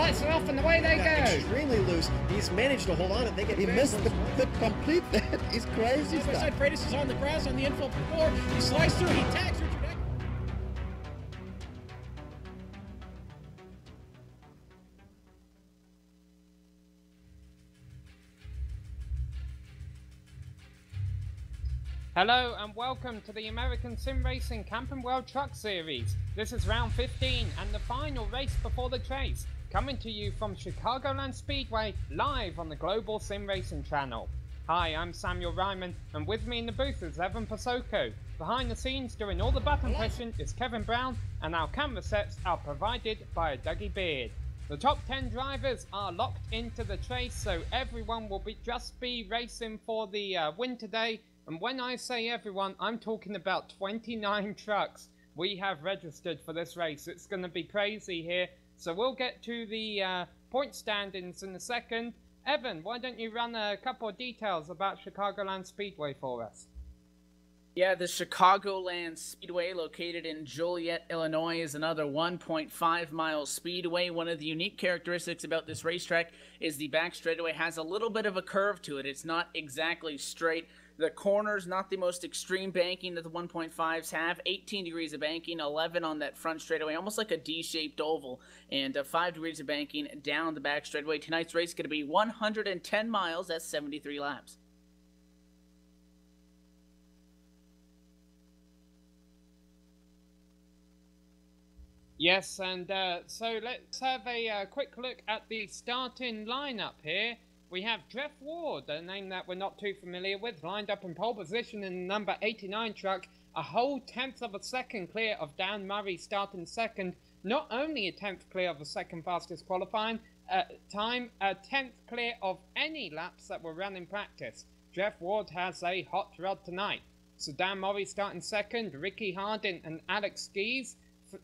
lets it off and away they go. Extremely loose. He's managed to hold on and they get. He missed the complete. That is crazy stuff. Side Freitas is on the grass on the infield before. He slides through. He tags Richard. Hello and welcome to the American Sim Racing Camping World Truck Series. This is round 15 and the final race before the chase, coming to you from Chicagoland Speedway live on the Global Sim Racing channel. Hi, I'm Samuel Ryman and with me in the booth is Evan Pasoko. Behind the scenes doing all the button pushing is Kevin Brown and our camera sets are provided by Dougie Beard. The top 10 drivers are locked into the chase, so everyone will just be racing for the win today. And when I say everyone, I'm talking about 29 trucks we have registered for this race. It's going to be crazy here. So we'll get to the point standings in a second. Evan, why don't you run a couple of details about Chicagoland Speedway for us? Yeah, the Chicagoland Speedway, located in Joliet, Illinois, is another 1.5-mile speedway. One of the unique characteristics about this racetrack is the back straightaway has a little bit of a curve to it. It's not exactly straight. The corners, not the most extreme banking that the 1.5s have. 18 degrees of banking, 11 on that front straightaway, almost like a D-shaped oval, and 5 degrees of banking down the back straightaway. Tonight's race is going to be 110 miles. That's 73 laps. Yes, and so let's have a quick look at the starting lineup here. We have Jeff Ward, a name that we're not too familiar with, lined up in pole position in the number 89 truck, a whole tenth of a second clear of Dan Murray starting second. Not only a tenth clear of the second fastest qualifying time, a tenth clear of any laps that were run in practice. Jeff Ward has a hot rod tonight. So Dan Murray starting second, Ricky Hardin and Alex Skis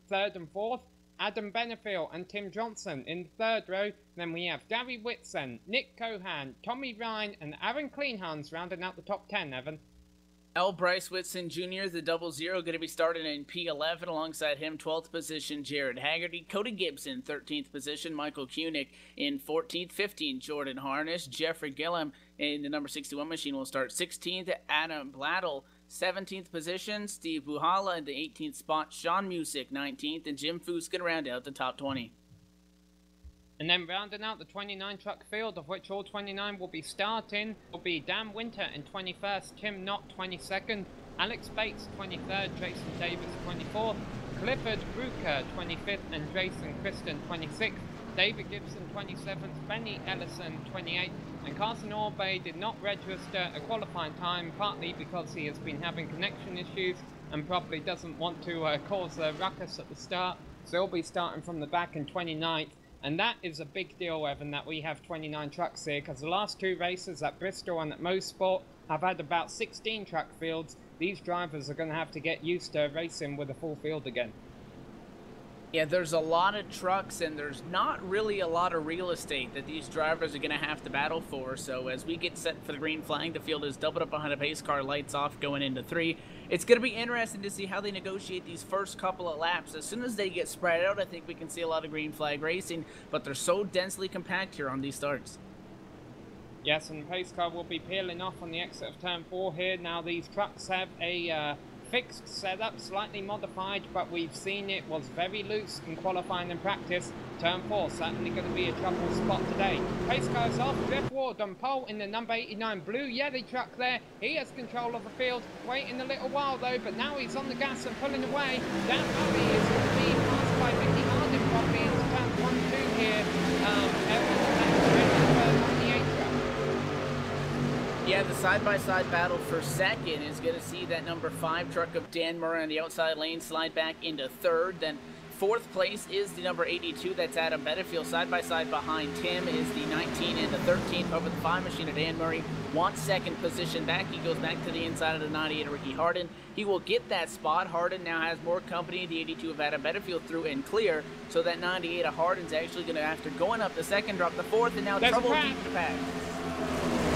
third and fourth, Adam Benefiel and Tim Johnson in the third row. Then we have Gary Whitson, Nick Cohan, Tommy Ryan and Aaron Cleanhans rounding out the top 10, Evan. L. Bryce Whitson Jr., the 00, going to be starting in P11. Alongside him, 12th position, Jared Haggerty. Cody Gibson, 13th position. Michael Koenig in 14th. 15th, Jordan Harness. Jeffrey Gillum in the number 61 machine will start 16th. Adam Blattle, 17th position. Steve Buhala in the 18th spot. Sean Musick, 19th. And Jim Foose going to round out the top 20. And then rounding out the 29 truck field, of which all 29 will be starting, will be Dan Winter in 21st, Tim Knott 22nd, Alex Bates 23rd, Jason Davis 24th, Clifford Brooker 25th, and Jason Kristen 26th, David Gibson 27th, Benny Ellison 28th, and Carson Orbay did not register a qualifying time, partly because he has been having connection issues and probably doesn't want to cause a ruckus at the start, so he'll be starting from the back in 29th. And that is a big deal, Evan, that we have 29 trucks here, because the last two races at Bristol and at Mosport have had about 16 truck fields. These drivers are going to have to get used to racing with a full field again. Yeah, there's a lot of trucks, and there's not really a lot of real estate that these drivers are going to have to battle for. So as we get set for the green flag, the field is doubled up behind a pace car, lights off, going into 3. It's going to be interesting to see how they negotiate these first couple of laps. As soon as they get spread out, I think we can see a lot of green flag racing, but they're so densely compact here on these starts. Yes, and the pace car will be peeling off on the exit of turn 4 here. Now these trucks have a fixed setup, slightly modified, but we've seen it was very loose in qualifying and practice. Turn 4 certainly going to be a trouble spot today. Pace cars off, Jeff Ward on pole in the number 89 blue Yeti truck there. He has control of the field, waiting a little while though, but now he's on the gas and pulling away. Dan Murray is going to be passed by Ricky Hardin probably into turn 1-2 here. Yeah, the side-by-side battle for second is going to see that number 5 truck of Dan Murray on the outside lane slide back into third. Then fourth place is the number 82, that's Adam Benefiel. Side-by-side behind Tim is the 19 and the 13th over the 5 machine of Dan Murray. Wants second position back. He goes back to the inside of the 98 of Ricky Hardin. He will get that spot. Hardin now has more company. The 82 of Adam Benefiel through and clear. So that 98 of Hardin's actually going to, after going up the second, drop the fourth, and now trouble keeping the pack.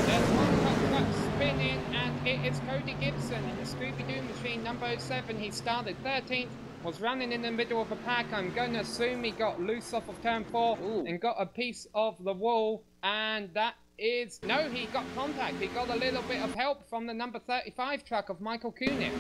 There's one truck spinning, and it is Cody Gibson in the Scooby-Doo machine number 7. He started 13th, was running in the middle of the pack. I'm going to assume he got loose off of turn 4 and got a piece of the wall, and that is... No, he got contact. He got a little bit of help from the number 35 truck of Michael Koenig.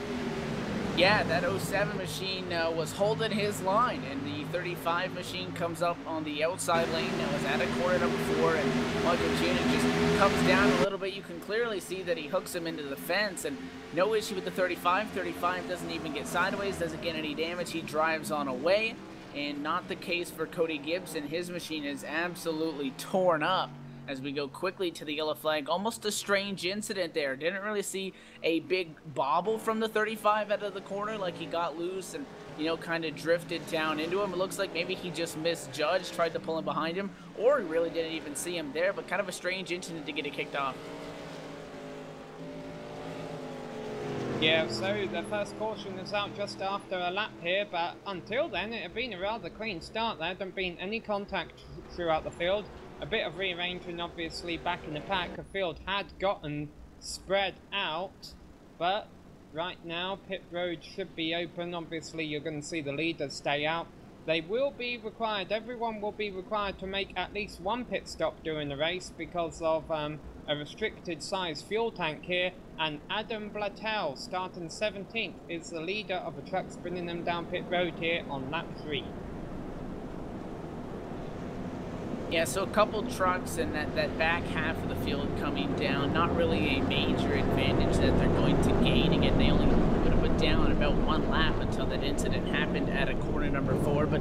Yeah, that 07 machine was holding his line, and the 35 machine comes up on the outside lane. Now is at a corner number 4, and Michael Koenig just comes down a little bit. You can clearly see that he hooks him into the fence, and no issue with the 35. 35 doesn't even get sideways, doesn't get any damage. He drives on away, and not the case for Cody Gibson. His machine is absolutely torn up. As we go quickly to the yellow flag, almost a strange incident there. Didn't really see a big bobble from the 35 out of the corner, like he got loose and, you know, kind of drifted down into him. It looks like maybe he just misjudged, tried to pull him behind him, or he really didn't even see him there, but kind of a strange incident to get it kicked off. Yeah, so the first caution is out just after a lap here, but until then it had been a rather clean start. There hadn't been any contact throughout the field. A bit of rearranging, obviously, back in the pack. The field had gotten spread out, but right now pit road should be open. Obviously, you're going to see the leaders stay out. They will be required, everyone will be required to make at least one pit stop during the race because of a restricted size fuel tank here. And Adam Blattel, starting 17th, is the leader of the trucks bringing them down pit road here on lap 3. Yeah, so a couple trucks and that back half of the field coming down, not really a major advantage that they're going to gain. Again, they only would have put down about 1 lap until that incident happened at a corner number 4. But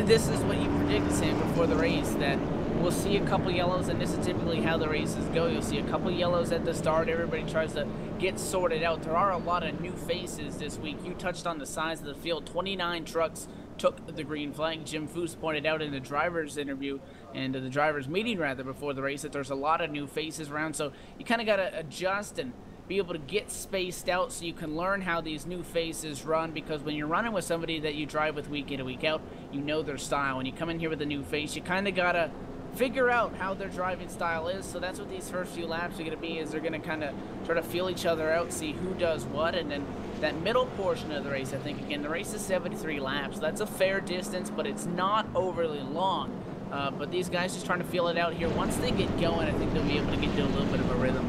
this is what you predicted, Sam, before the race, that we'll see a couple yellows, and this is typically how the races go. You'll see a couple yellows at the start. Everybody tries to get sorted out. There are a lot of new faces this week. You touched on the size of the field. 29 trucks took the green flag. Jim Foose pointed out in the driver's interview and the driver's meeting rather before the race that there's a lot of new faces around, so you kind of got to adjust and be able to get spaced out so you can learn how these new faces run, because when you're running with somebody that you drive with week in and week out, you know their style. When you come in here with a new face, you kind of got to figure out how their driving style is. So that's what these first few laps are going to be, is they're going to kind of try to feel each other out, see who does what, and then that middle portion of the race, I think, again, the race is 73 laps. So that's a fair distance, but it's not overly long. But these guys just trying to feel it out here. Once they get going, I think they'll be able to get to a little bit of a rhythm.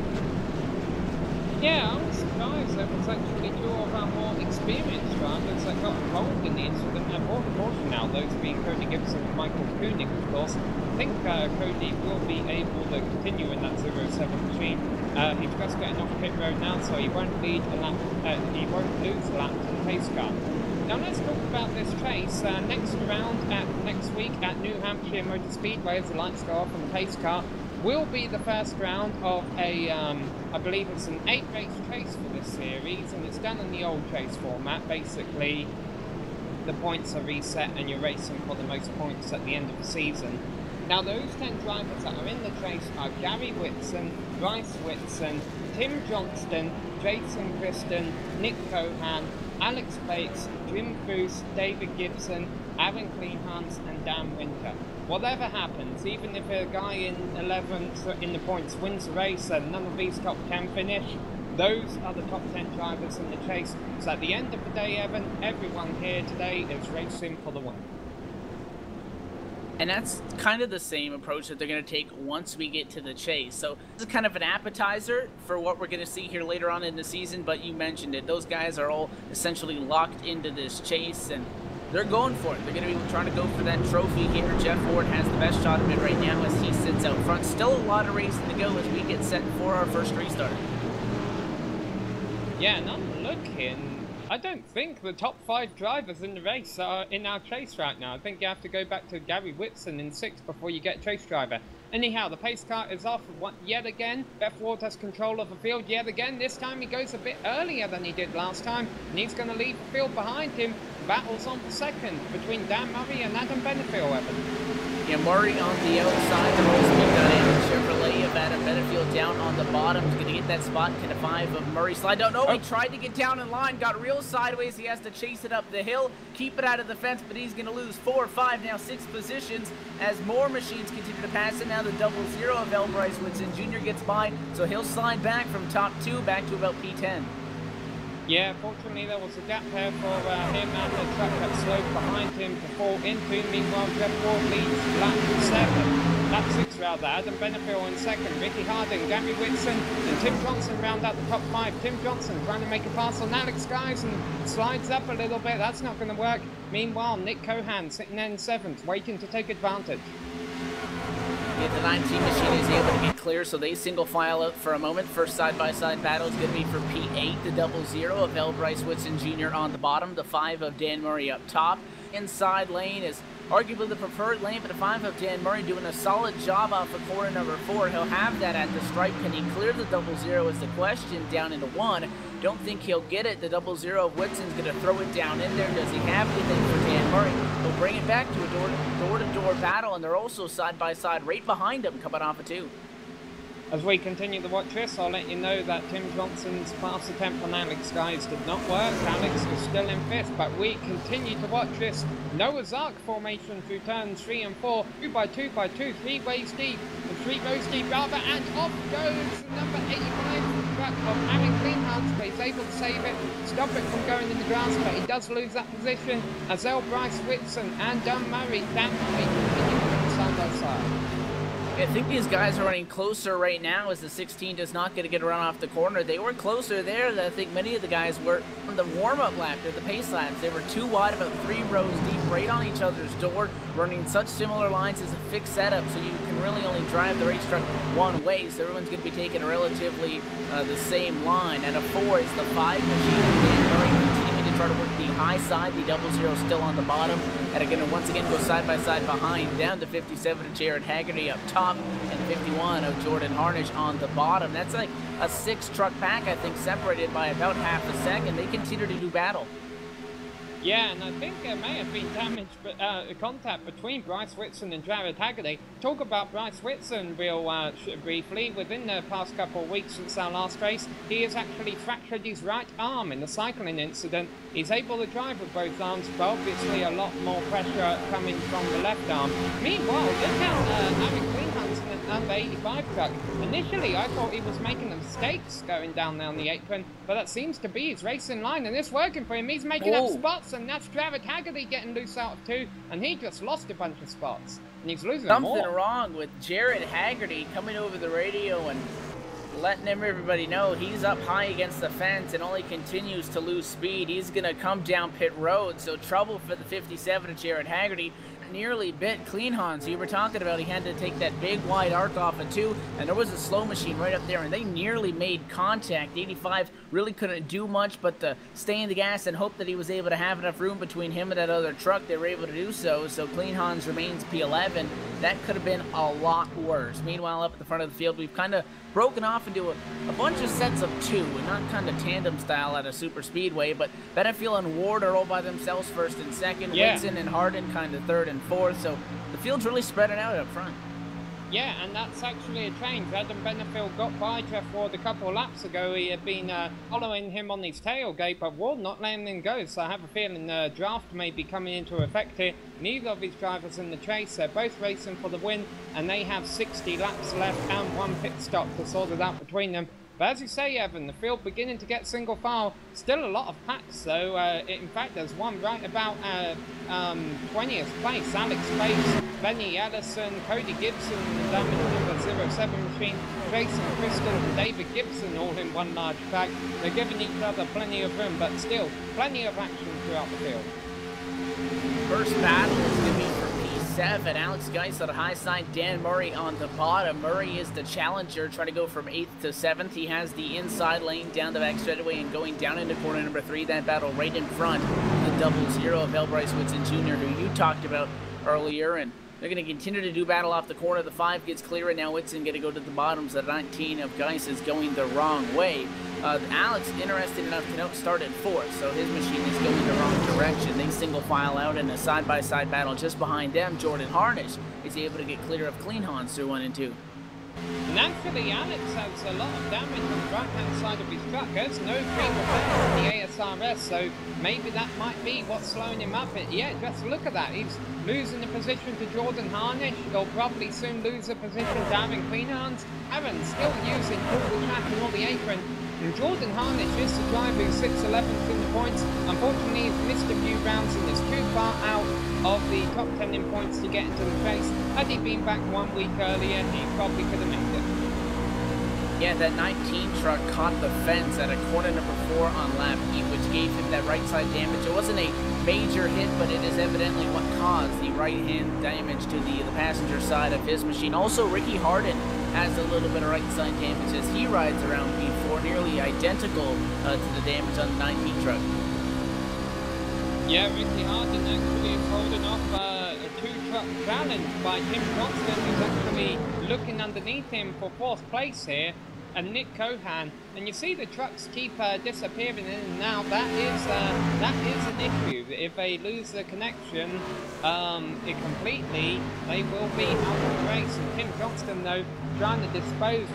Yeah, I was surprised there was actually 2 of our more experienced drivers that got involved in the incident. A broad proportion now, those being Cody Gibson and Michael Koenig, of course. I think Cody will be able to continue in that 07 machine. He's just getting off pit road now, so he won't lead a lap, he won't lose a lap to the pace car. Now let's talk about this race. Next round, next week at New Hampshire Motor Speedway, as the lights go off on the pace car, will be the first round of a, I believe it's an 8-race chase for this series, and it's done in the old chase format. Basically, the points are reset and you're racing for the most points at the end of the season. Now those 10 drivers that are in the chase are Gary Whitson, Bryce Whitson, Tim Johnston, Jason Kristen, Nick Cohan, Alex Bates, Jim Foose, David Gibson, Aaron Kleinhans, and Dan Winter. Whatever happens, even if a guy in 11th in the points wins the race and none of these top 10 finish, those are the top 10 drivers in the chase. So at the end of the day, Evan, everyone here today is racing for the win. And that's kind of the same approach that they're going to take once we get to the chase. So this is kind of an appetizer for what we're going to see here later on in the season, but you mentioned it. Those guys are all essentially locked into this chase, and they're going for it. They're going to be trying to go for that trophy here. Jeff Ward has the best shot of it right now as he sits out front. Still a lot of racing to go as we get set for our first restart. Yeah, and I'm looking. I don't think the top 5 drivers in the race are in our chase right now. I think you have to go back to Gary Whitson in 6th before you get chase driver. Anyhow, the pace car is off yet again. Jeff Ward has control of the field yet again. This time he goes a bit earlier than he did last time, and he's going to leave the field behind him. Battles on for 2nd between Dan Murray and Adam Benefield, Evan. Yeah, Murray on the outside. The race we've got in Chevrolet of Adam Benefield down on the bottom. He's going to get that spot. Can a 5 of Murray slide down? No, he tried to get down in line, got real sideways. He has to chase it up the hill, keep it out of the fence, but he's going to lose 4, 5, now 6 positions as more machines continue to pass him. Now the 00 of L. Bryce Whitson Jr. gets by, so he'll slide back from top 2 back to about P10. Yeah, fortunately there was a gap there for him and the truck that slowed behind him to fall into. Meanwhile, Jeff Ward leads lap 7. Lap 6 rather. Adam Benefield in second. Ricky Harding, Gary Whitson and Tim Johnson round out the top 5. Tim Johnson trying to make a pass on Alex Guys and slides up a little bit. That's not going to work. Meanwhile, Nick Cohan sitting there in 7th, waiting to take advantage. Yeah, the 19 machine is able to get clear, so they single file out for a moment. First side-by-side battle is going to be for P8, the 00 of L. Bryce Whitson Jr. on the bottom, the 5 of Dan Murray up top. Inside lane is arguably the preferred lane, but the 5 of Dan Murray doing a solid job off of corner number 4. He'll have that at the stripe. Can he clear the 00 is the question down into 1. Don't think he'll get it. The 00 of Whitson's going to throw it down in there. Does he have anything for Dan Murray? He'll bring it back to a door-to-door battle, and they're also side-by-side right behind him coming off of 2. As we continue to watch this, I'll let you know that Tim Johnson's pass attempt on Alex Guys did not work. Alex is still in 5th, but we continue to watch this Noah's Ark formation through turns 3 and 4. 2 by 2 by 2, 3 ways deep, and 3 rows deep rather, and off goes the number 85 truck of Aaron Cleanhans, but he's able to save it, stop it from going in the grass, but he does lose that position as L. Bryce Whitson and Dan Murray continue side by side. I think these guys are running closer right now as the 16 does not get a run off the corner. They were closer there than I think many of the guys were on the warm-up lap or the pace laps. They were 2 wide, about 3 rows deep, right on each other's door, running such similar lines as a fixed setup, so you can really only drive the race truck one way, so everyone's going to be taking relatively the same line. And a 4 is the 5 machine. Continuing to try to work the high side, the 00 still on the bottom, and again, once again, go side by side behind, down to 57 of Jared Haggerty up top, and 51 of Jordan Harnish on the bottom. That's like a 6 truck pack, I think, separated by about half a second. They continue to do battle. Yeah, and I think there may have been damage, contact between Bryce Whitson and Jared Haggerty. Talk about Bryce Whitson real briefly. Within the past couple of weeks since our last race, he has actually fractured his right arm in the cycling incident. He's able to drive with both arms, but obviously a lot more pressure coming from the left arm. Meanwhile, look at Aaron Cleanhans in the number 85 truck. Initially, I thought he was making mistakes going down the apron, but that seems to be his racing line, and it's working for him. He's making up spots, and that's Jared Haggerty getting loose out of 2, and he just lost a bunch of spots, and he's losing more. Something wrong with Jared Haggerty coming over the radio and letting everybody know he's up high against the fence and only continues to lose speed. He's going to come down pit road, so trouble for the 57 of Jared Haggerty. Nearly bit Cleanhans. You were talking about he had to take that big wide arc off of 2, and there was a slow machine right up there, and they nearly made contact. 85 really couldn't do much but to stay in the gas and hope that he was able to have enough room between him and that other truck. They were able to do so, so Cleanhans remains P11. That could have been a lot worse. Meanwhile, up at the front of the field, we've kind of broken off into a bunch of sets of 2, and not kind of tandem style at a super speedway, but Benefield and Ward are all by themselves first and second. Yeah. Whitson and Hardin kind of 3rd and 4th, so the field's really spreading out up front. Yeah, and that's actually a change. Adam Benefield got by Jeff Ward a couple of laps ago. He had been following him on his tailgate, but Ward not letting him go, so I have a feeling the draft may be coming into effect here. Neither of his drivers in the chase. They're both racing for the win, and they have 60 laps left and 1 pit stop to sort it out between them. But as you say, Evan, the field beginning to get single file. Still a lot of packs, though. In fact, there's one right about 20th place. Alex Bates, Benny Ellison, Cody Gibson, the damage number 07 machine, Jason Kristen and David Gibson all in one large pack. They're giving each other plenty of room, but still plenty of action throughout the field. First battle is going to be for P7. Alex Geis on the high side, Dan Murray on the bottom. Murray is the challenger, trying to go from 8th to 7th. He has the inside lane down the back straightaway and going down into corner number 3. That battle right in front, the 00 of L. Bryce Whitson Jr., who you talked about earlier, and they're going to continue to do battle off the corner. The 5 gets clear, and now Whitson going to go to the bottoms. The 19 of Geis is going the wrong way. Alex, interested enough to start at 4th, so his machine is going the wrong direction. They single file out in a side-by-side battle just behind them. Jordan Harnish is able to get clear of Cleanhans through 1 and 2. Naturally, Alex has a lot of damage on the right-hand side of his truck. There's no free repair on the ASRS, so maybe that might be what's slowing him up. Yeah, just look at that. He's losing the position to Jordan Harnish. He'll probably soon lose the position to Aaron Cleanhans. Aaron still using all the track and all the apron. And Jordan Harnish is the driver who sits 11th in the points. Unfortunately, he's missed a few rounds and is too far out of the top 10 in points to get into the race. Had he been back 1 week earlier, he probably could have made it. Yeah, that 19 truck caught the fence at a corner number 4 on lap E, which gave him that right side damage. It wasn't a major hit, but it is evidently what caused the right-hand damage to the passenger side of his machine. Also, Ricky Harden has a little bit of right side damage as he rides around P4, nearly identical to the damage on the 19 truck. Yeah, Ricky Harden actually is holding off a 2-truck challenge by Tim Johnston, who's actually looking underneath him for 4th place here, and Nick Cohan. And you see the trucks keep disappearing in and out. That is an issue. If they lose the connection completely, they will be out of the race. And Tim Johnston, though, trying to dispose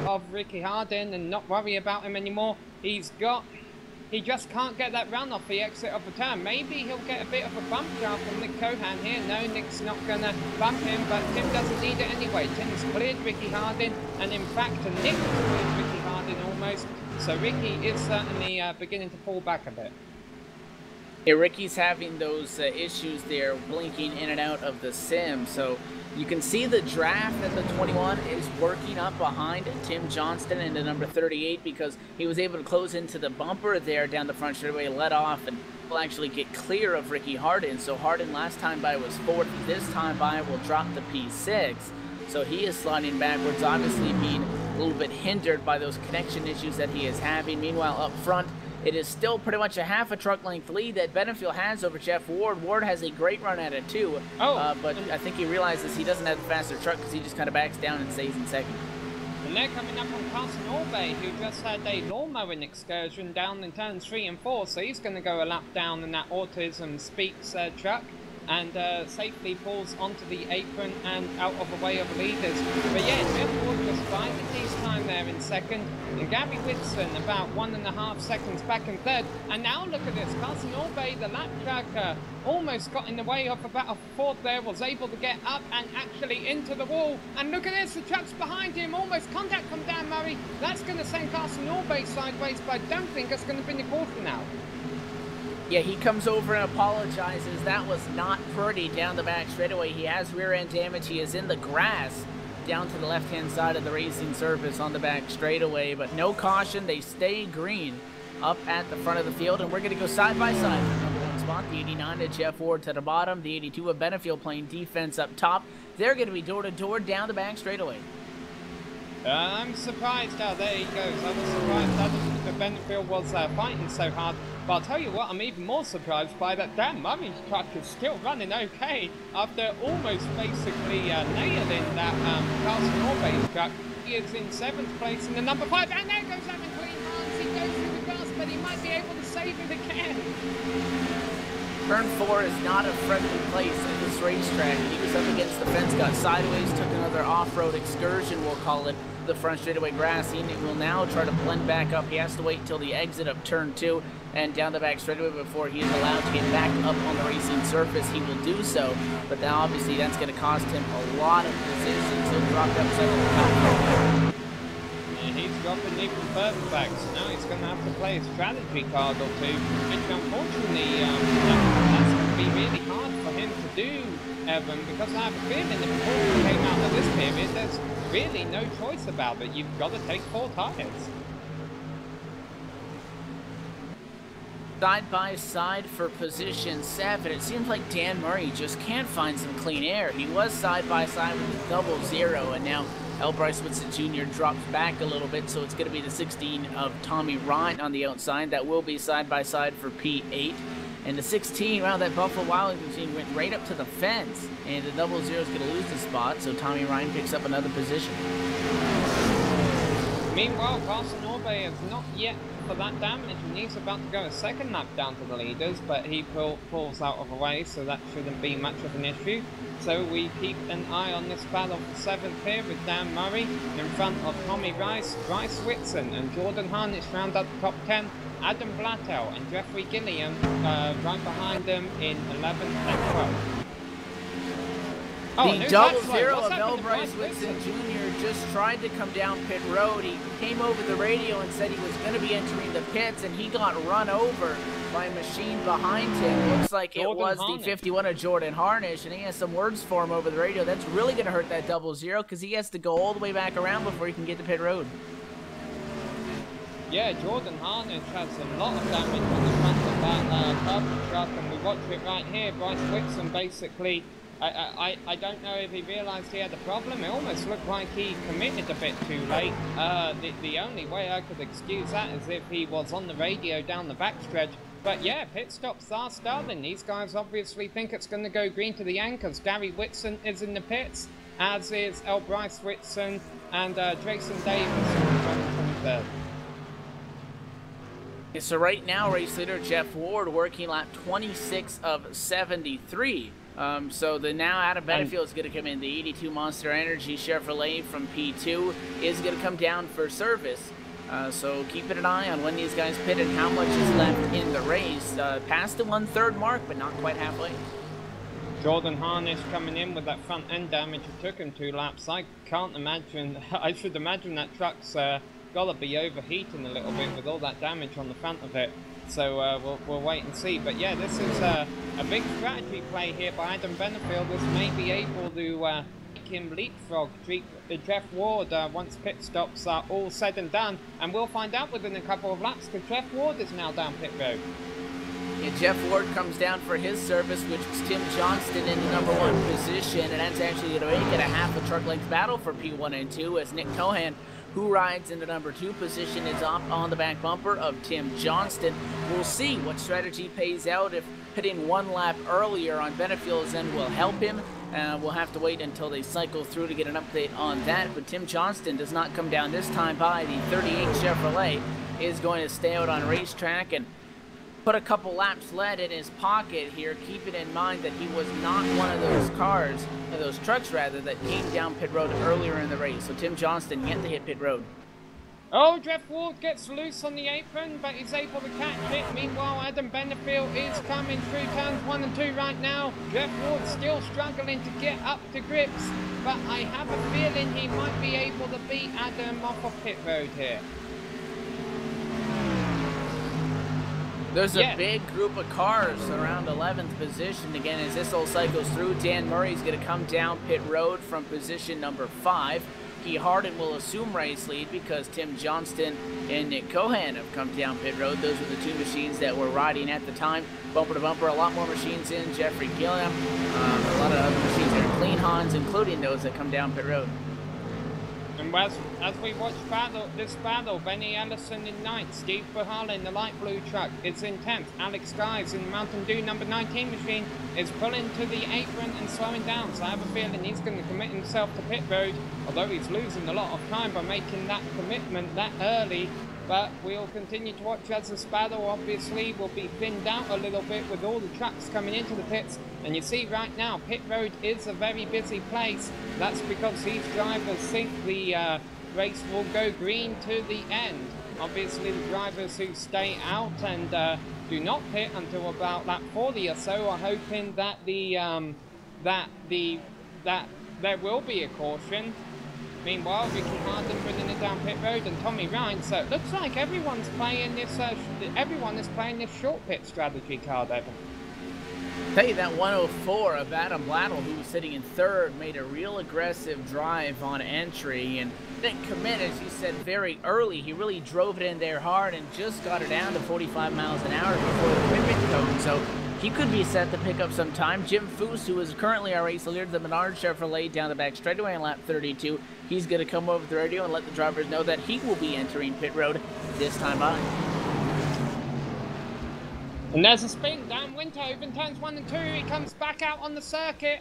of Ricky Harden and not worry about him anymore. He just can't get that run off the exit of the turn. Maybe he'll get a bit of a bump job from Nick Cohan here. No, Nick's not going to bump him, but Tim doesn't need it anyway. Tim's cleared Ricky Harden, and in fact, Nick cleared Ricky Harden almost. So Ricky is certainly beginning to fall back a bit. Yeah, Ricky's having those issues there, blinking in and out of the sim. So you can see the draft at the 21 is working up behind Tim Johnston into number 38 because he was able to close into the bumper there down the front straightaway, let off, and will actually get clear of Ricky Harden. So Harden last time by was 4th. This time by will drop to P6. So he is sliding backwards, obviously being a little bit hindered by those connection issues that he is having. Meanwhile, up front, it is still pretty much a half a truck length lead that Benefield has over Jeff Ward. Ward has a great run at it too, but I think he realizes he doesn't have the faster truck because he just kind of backs down and stays in second. And they're coming up on Carson Orbay, who just had a lawnmowing excursion down in turns 3 and 4, so he's going to go a lap down in that Autism Speaks truck and safely pulls onto the apron and out of the way of the leaders. But yeah, Jeff Ward just finding his time there in second, and Gabby Whitson about 1.5 seconds back in third. And now look at this, Carson Orbay, the lap track, almost got in the way of about a 4th there, was able to get up and actually into the wall. And look at this, the truck's behind him, almost contact from Dan Murray. That's going to send Carson Orbay sideways, but I don't think it's going to be the quarter now. Yeah, he comes over and apologizes. That was not pretty down the back straightaway. He has rear end damage. He is in the grass down to the left-hand side of the racing surface on the back straightaway, but no caution. They stay green up at the front of the field, and we're going to go side by side for the number 1 spot. The 89 of Jeff Ward to the bottom, the 82 of Benefield playing defense up top. They're going to be door-to-door down the back straightaway. I'm surprised how there he goes. I was surprised that the Benefield was fighting so hard. But I'll tell you what, I'm even more surprised by that Dan Murray's truck is still running okay after almost basically nailing that Carson Orbay's truck. He is in 7th place in the number 5, and there goes Evan Clean. He goes through the grass, but he might be able to save it again. Turn 4 is not a friendly place at this racetrack. He was up against the fence, got sideways, took another off-road excursion, we'll call it, the front straightaway grass. He will now try to blend back up. He has to wait until the exit of turn 2 and down the back straightaway before he is allowed to get back up on the racing surface. He will do so, but now obviously that's going to cost him a lot of positions. He'll drop up second. Yeah, he's dropping even further back, so now he's going to have to play a strategy card or two, which unfortunately that's going to be really hard for him to do, Evan, because I have a feeling if the quarter came out of this period, there's really no choice about it. You've got to take 4 tires. Side by side for position 7. It seems like Dan Murray just can't find some clean air. He was side by side with the 00, and now L. Bryce Whitson Jr. drops back a little bit, so it's going to be the 16 of Tommy Ryan on the outside. That will be side by side for P8. And the 16, wow, that Buffalo Wild Wings machine went right up to the fence, and the 00 is going to lose the spot, so Tommy Ryan picks up another position. Meanwhile, Carson Orbay is not yet for that damage, and he's about to go a second lap down to the leaders, but he pulls out of the way, so that shouldn't be much of an issue. So we keep an eye on this battle for 7th here with Dan Murray in front of Tommy Rice, Bryce Whitson and Jordan Harnish round up the top 10. Adam Blattel and Jeffrey Gilliam right behind them in 11th and 12th. The 00 of L. Bryce Whitson Jr. just tried to come down pit road. He came over the radio and said he was going to be entering the pits, and he got run over by a machine behind him. Looks like it was the 51 of Jordan Harnish, and he has some words for him over the radio. That's really going to hurt that 00 because he has to go all the way back around before he can get to pit road. Yeah, Jordan Harnish has a lot of damage on the front of that carbon truck, and we watch it right here. Bryce Whitson basically, I don't know if he realised he had a problem. It almost looked like he committed a bit too late. The only way I could excuse that is if he was on the radio down the backstretch. But yeah, pit stops are starting. These guys obviously think it's going to go green to the anchors. Gary Whitson is in the pits, as is Bryce Whitson and Jason Davis running 23rd. So right now, race leader Jeff Ward working lap 26 of 73. So the now Adam Benefield is going to come in. The 82 Monster Energy Chevrolet from P2 is going to come down for service. So keeping an eye on when these guys pit and how much is left in the race. Past the 1/3 mark, but not quite halfway. Jordan Harnish coming in with that front end damage. It took him 2 laps. I can't imagine. I should imagine that truck's gotta be overheating a little bit with all that damage on the front of it. So we'll wait and see. But yeah, this is a big strategy play here by Adam Benefield. This may be able to make him leapfrog Jeff Ward once pit stops are all said and done. And we'll find out within a couple of laps because Jeff Ward is now down pit road. Yeah, Jeff Ward comes down for his service, which is Tim Johnston in the #1 position. And that's actually going to make it a half a truck length battle for P1 and 2 as Nick Cohan, who rides in the #2 position, is up on the back bumper of Tim Johnston. We'll see what strategy pays out. If hitting 1 lap earlier on Benefield's end will help him. We'll have to wait until they cycle through to get an update on that. But Tim Johnston does not come down this time by. The 38 Chevrolet is going to stay out on racetrack and put a couple laps lead in his pocket here, keeping in mind that he was not one of those cars, or those trucks rather, that came down pit road earlier in the race. So Tim Johnston yet to hit pit road. Oh, Jeff Ward gets loose on the apron, but he's able to catch it. Meanwhile, Adam Benefield is coming through turns 1 and 2 right now. Jeff Ward still struggling to get up to grips, but I have a feeling he might be able to beat Adam off of pit road here. There's a big group of cars around 11th position again as this all cycles through. Dan Murray's going to come down pit road from position #5. Key Harden will assume race lead because Tim Johnston and Nick Cohan have come down pit road. Those were the 2 machines that were riding at the time. Bumper to bumper, a lot more machines in. Jeffrey Gilliam, a lot of other machines that are clean Hans, including those that come down pit road. And as we watch this battle, Benny Ellison in 9th, Steve Buhala in the light blue truck is in 10th. Alex Guys in the Mountain Dew #19 machine is pulling to the apron and slowing down. So I have a feeling he's going to commit himself to pit road, although he's losing a lot of time by making that commitment that early. But we'll continue to watch as this battle obviously will be thinned out a little bit with all the trucks coming into the pits. And you see right now, pit road is a very busy place. That's because these drivers think the race will go green to the end. Obviously, the drivers who stay out and do not pit until about lap 40 or so are hoping that there will be a caution. Meanwhile, Ricky Harden bringing it down pit road and Tommy Ryan. So it looks like everyone is playing this short pit strategy card, Evan. Tell you that 104 of Adam Blattle, who was sitting in 3rd, made a real aggressive drive on entry and didn't commit, as you said, very early. He really drove it in there hard and just got it down to 45 miles an hour before the commitment cone. So he could be set to pick up some time. Jim Foose, who is currently our race leader, the Menard Chevrolet down the back straightaway on lap 32. He's going to come over the radio and let the drivers know that he will be entering pit road this time on. And there's a spin down Windhoven, turns 1 and 2. He comes back out on the circuit.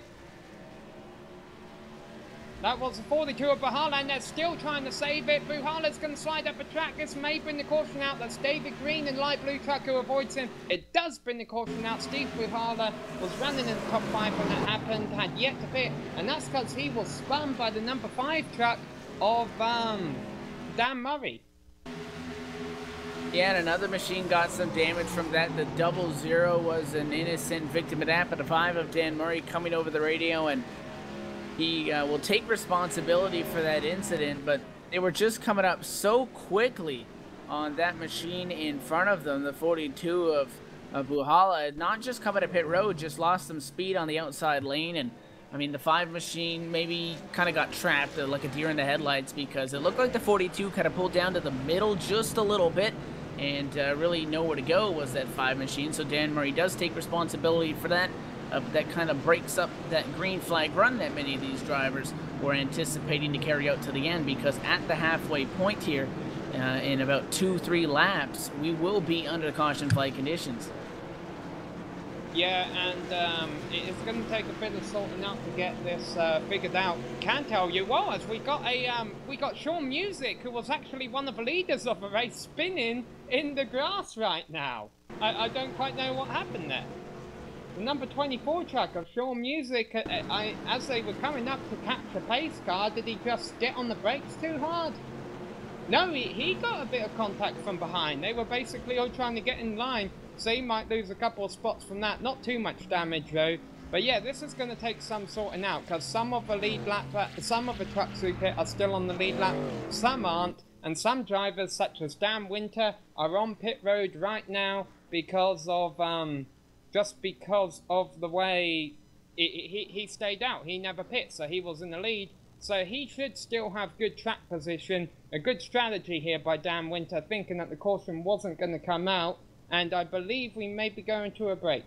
That was a 42 of Buhala, and they're still trying to save it. Buhala's going to slide up the track. This may bring the caution out. That's David Green in light blue truck who avoids him. It does bring the caution out. Steve Buhala was running in the top 5 when that happened, had yet to pit, and that's because he was spun by the #5 truck of Dan Murray. Yeah, and another machine got some damage from that. The 00 was an innocent victim of that, but a 5 of Dan Murray coming over the radio and he will take responsibility for that incident, but they were just coming up so quickly on that machine in front of them. The 42 of Buhala had not just come out of pit road, just lost some speed on the outside lane. And I mean, the 5 machine maybe kind of got trapped like a deer in the headlights, because it looked like the 42 kind of pulled down to the middle just a little bit, and really nowhere to go was that 5 machine. So Dan Murray does take responsibility for that. That kind of breaks up that green flag run that many of these drivers were anticipating to carry out to the end, because at the halfway point here, in about 2-3 laps, we will be under the caution flag conditions. Yeah, and it's going to take a bit of sorting out to get this figured out. Can tell you was we got Sean Music, who was actually one of the leaders of the race, spinning in the grass right now. I don't quite know what happened there. The number 24 truck of Sean Music, as they were coming up to catch a pace car, did he just get on the brakes too hard? No, he got a bit of contact from behind. They were basically all trying to get in line, so he might lose a couple of spots from that. Not too much damage though. But yeah, this is going to take some sorting out, because some of the lead lap, some of the trucks who pit are still on the lead lap, some aren't, and some drivers such as Dan Winter are on pit road right now because of just because of the way he stayed out. He never pit, so he was in the lead. So he should still have good track position. A good strategy here by Dan Winter, thinking that the caution wasn't going to come out. And I believe we may be going to a break.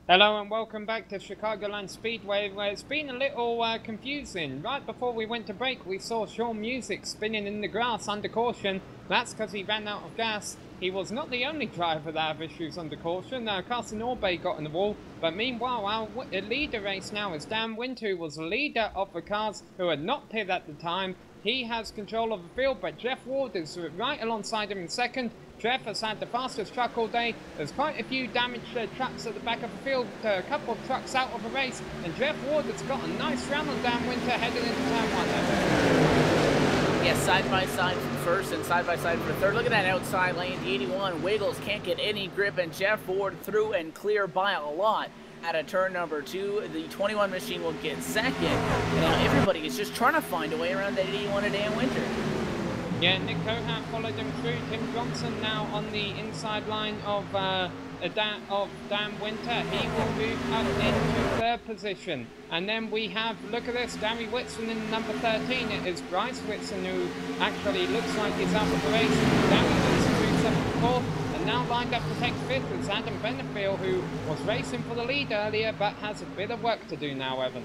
Hello and welcome back to Chicagoland Speedway, where it's been a little confusing. Right before we went to break, we saw Sean Music spinning in the grass under caution. That's because he ran out of gas. He was not the only driver that have issues under caution. Carson Orbay got in the wall, but meanwhile our leader race now is Dan Winter, who was the leader of the cars who had not pitted at the time. He has control of the field, but Jeff Ward is right alongside him in second. Jeff has had the fastest truck all day. There's quite a few damaged trucks at the back of the field, a couple of trucks out of the race, and Jeff Ward has got a nice round on Dan Winter heading into turn 1 there. Yeah, side by side for first and side by side for third. Look at that outside lane. The 81 wiggles, can't get any grip, and Jeff Ward through and clear by a lot. At a turn number 2, the 21 machine will get second. And now everybody is just trying to find a way around that 81 of Dan Winter. Yeah, Nick Cohan followed him through. Tim Johnson now on the inside line of Dan Winter. He will move up into third position. And then we have, look at this, Gary Whitson in number 13. It is Bryce Whitson who actually looks like he's out of the race. Gary Whitson moves up to fourth. And now lined up to take fifth is Adam Benefield, who was racing for the lead earlier but has a bit of work to do now, Evan.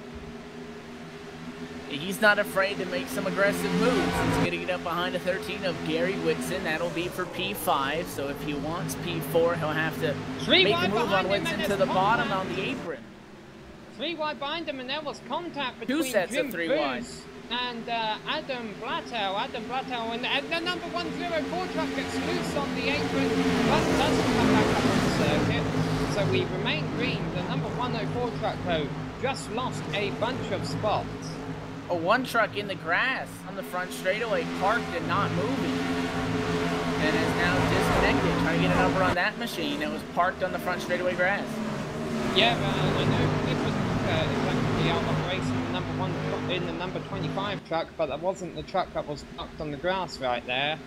He's not afraid to make some aggressive moves. He's going to get up behind a 13 of Gary Whitson. That'll be for P5. So if he wants P4, he'll have to make a move on Whitson to the bottom on the apron. 3 wide behind him, and there was contact between 2 sets Jim of 3 Booth wide. and Adam Blattow. And the number 104 truck gets loose on the apron, but doesn't come back up on the circuit. So we remain green. The number 104 truck, though, just lost a bunch of spots. One truck in the grass on the front straightaway, parked and not moving, and is now disconnected. Trying to get a number on that machine that was parked on the front straightaway grass. Yeah, I know it was exactly out of race in the number 25 truck, but that wasn't the truck that was parked on the grass right there.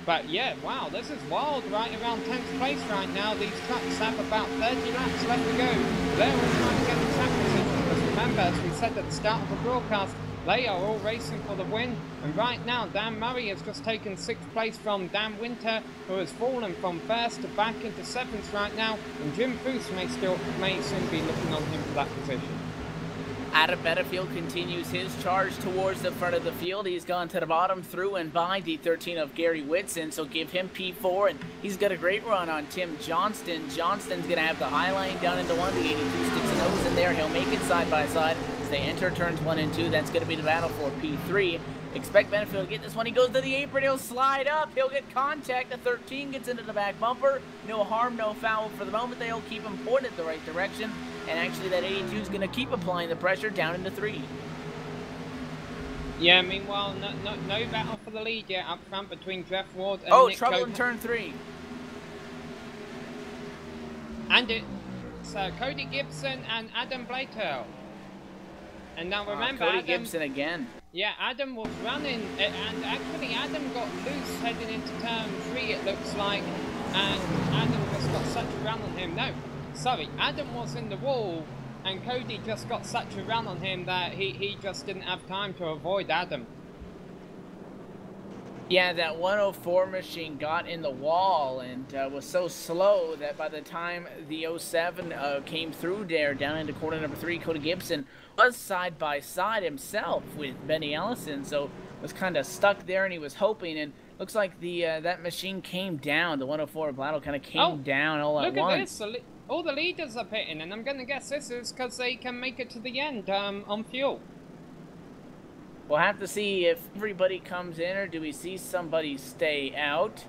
But yeah, wow, this is wild, right around 10th place right now. These trucks have about 30 laps left to go. They're all trying to get the track position. Because remember, as we said at the start of the broadcast, they are all racing for the win. And right now, Dan Murray has just taken 6th place from Dan Winter, who has fallen from 1st to back into 7th right now. And Jim Booth may soon be looking on him for that position. Adam Benefield continues his charge towards the front of the field. He's gone to the bottom through and by the 13 of Gary Whitson, so give him P4, and he's got a great run on Tim Johnston. Johnston's going to have the high line down into 1. The 82 sticks a nose in there. He'll make it side by side as they enter turns 1 and 2. That's going to be the battle for P3. Expect Benefield to get this one. He goes to the apron. He'll slide up. He'll get contact. The 13 gets into the back bumper. No harm, no foul for the moment. They'll keep him pointed the right direction. And actually, that 82 is going to keep applying the pressure down into 3. Yeah, meanwhile, no battle for the lead yet up front between Jeff Ward and Nick trouble Cohan. in turn 3. And it's Cody Gibson and Adam Blato. And now remember, Cody Adam, Gibson again. Yeah, Adam was running, and actually Adam got loose heading into turn 3, it looks like, and Adam just got such a run on him. No, sorry, Adam was in the wall, and Cody just got such a run on him that he just didn't have time to avoid Adam. Yeah, that 104 machine got in the wall and was so slow that by the time the 07 came through there down into corner number 3, Cody Gibson was side by side himself with Benny Ellison, so was kind of stuck there, and he was hoping, and looks like the that machine came down. The 104 Blato kind of came down all at once. Look at this, all the leaders are pitting, and I'm going to guess this is because they can make it to the end on fuel. We'll have to see if everybody comes in, or do we see somebody stay out.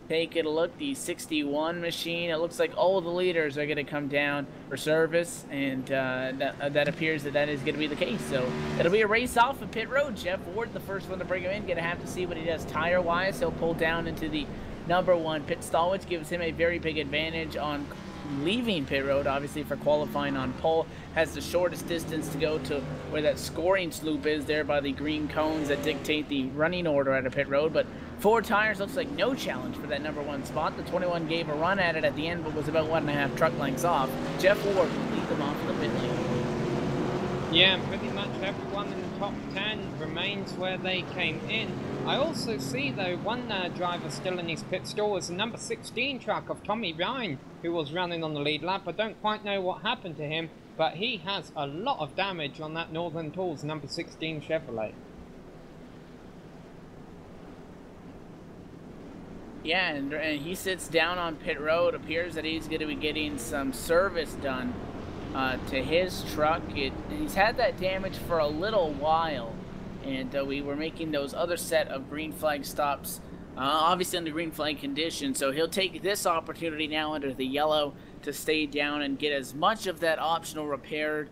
Take a look, the 61 machine. It looks like all the leaders are going to come down for service, and that appears that is going to be the case. So it'll be a race off of pit road. Jeff Ward, the first one to bring him in. Going to have to see what he does tire-wise. He'll pull down into the number 1 pit stall, which gives him a very big advantage on leaving pit road, obviously, for qualifying on pole. Has the shortest distance to go to where that scoring sloop is there by the green cones that dictate the running order at a pit road. But 4 tires looks like no challenge for that number 1 spot. The 21 gave a run at it at the end, but was about 1.5 truck lengths off. Jeff Ward will lead them off to the pit lane. Yeah, pretty much everyone in the top 10 remains where they came in. I also see, though, one driver still in his pit stall is the number 16 truck of Tommy Ryan, who was running on the lead lap. I don't quite know what happened to him, but he has a lot of damage on that Northern Tools number 16 Chevrolet. Yeah, and he sits down on pit road. Appears that he's going to be getting some service done to his truck. He's had that damage for a little while, and we were making those other set of green flag stops, obviously under green flag conditions. So he'll take this opportunity now under the yellow to stay down and get as much of that optional repair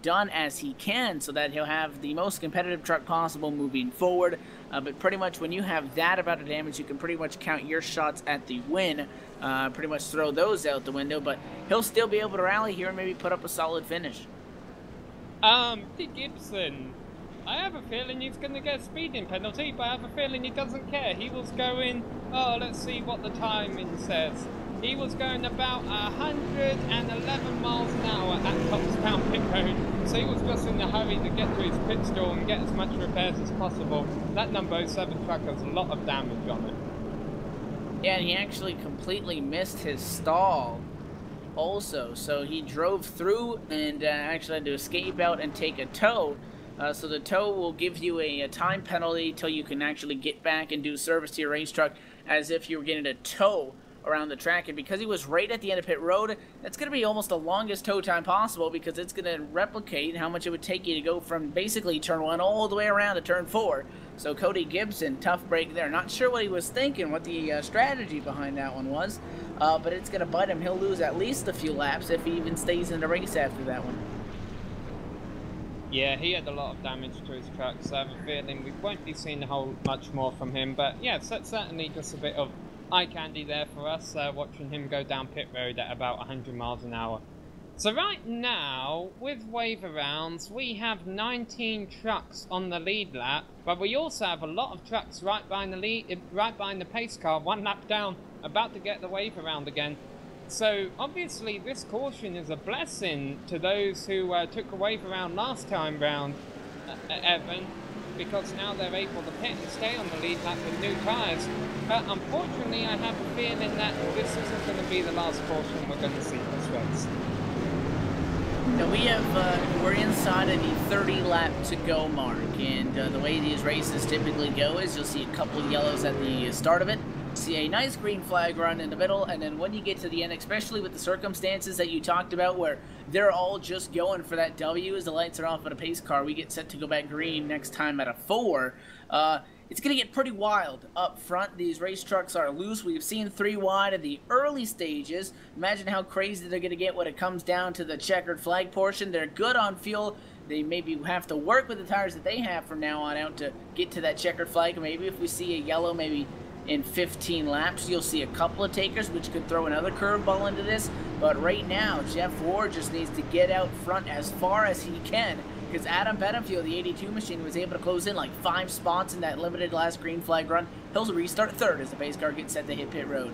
done as he can, so that he'll have the most competitive truck possible moving forward. But pretty much when you have that amount of damage, you can pretty much count your shots at the win, pretty much throw those out the window, but he'll still be able to rally here and maybe put up a solid finish. Gibson, I have a feeling he's going to get a speeding penalty, but I have a feeling he doesn't care. He was going, let's see what the timing says. He was going about 111 miles an hour at Topstown Pit Road, so he was just in a hurry to get to his pit stall and get as much repairs as possible. That number 07 truck has a lot of damage on it. Yeah, and he actually completely missed his stall also, so he drove through and actually had to escape out and take a tow. So the tow will give you a time penalty till you can actually get back and do service to your race truck as if you were getting a tow around the track. And because he was right at the end of pit road, that's going to be almost the longest tow time possible, because it's going to replicate how much it would take you to go from basically turn 1 all the way around to turn 4. So Cody Gibson, tough break there. Not sure what he was thinking, what the strategy behind that one was, but it's going to bite him. He'll lose at least a few laps if he even stays in the race after that one. Yeah, he had a lot of damage to his truck, so I have a feeling we won't be seeing a whole much more from him. But yeah, so certainly just a bit of eye candy there for us, watching him go down pit road at about 100 miles an hour. So right now, with wave arounds, we have 19 trucks on the lead lap, but we also have a lot of trucks right behind the pace car, 1 lap down, about to get the wave around again. So obviously this caution is a blessing to those who took a wave around last time round, Evan, because now they're able to pit and stay on the lead lap with new tyres. But unfortunately, I have a feeling that this isn't going to be the last caution we're going to see this race. Now we're inside of the 30 lap to go mark, and the way these races typically go is you'll see a couple of yellows at the start of it, see a nice green flag run in the middle, and then when you get to the end, especially with the circumstances that you talked about where they're all just going for that W as the lights are off at a pace car, we get set to go back green next time at a 4. It's going to get pretty wild up front. These race trucks are loose. We've seen 3 wide in the early stages. Imagine how crazy they're going to get when it comes down to the checkered flag portion. They're good on fuel. They maybe have to work with the tires that they have from now on out to get to that checkered flag. Maybe if we see a yellow, maybe in 15 laps, you'll see a couple of takers, which could throw another curveball into this. But right now, Jeff Ward just needs to get out front as far as he can, because Adam Benefield, the 82 machine, was able to close in like 5 spots in that limited last green flag run. He'll restart 3rd as the pace car gets set to hit pit road.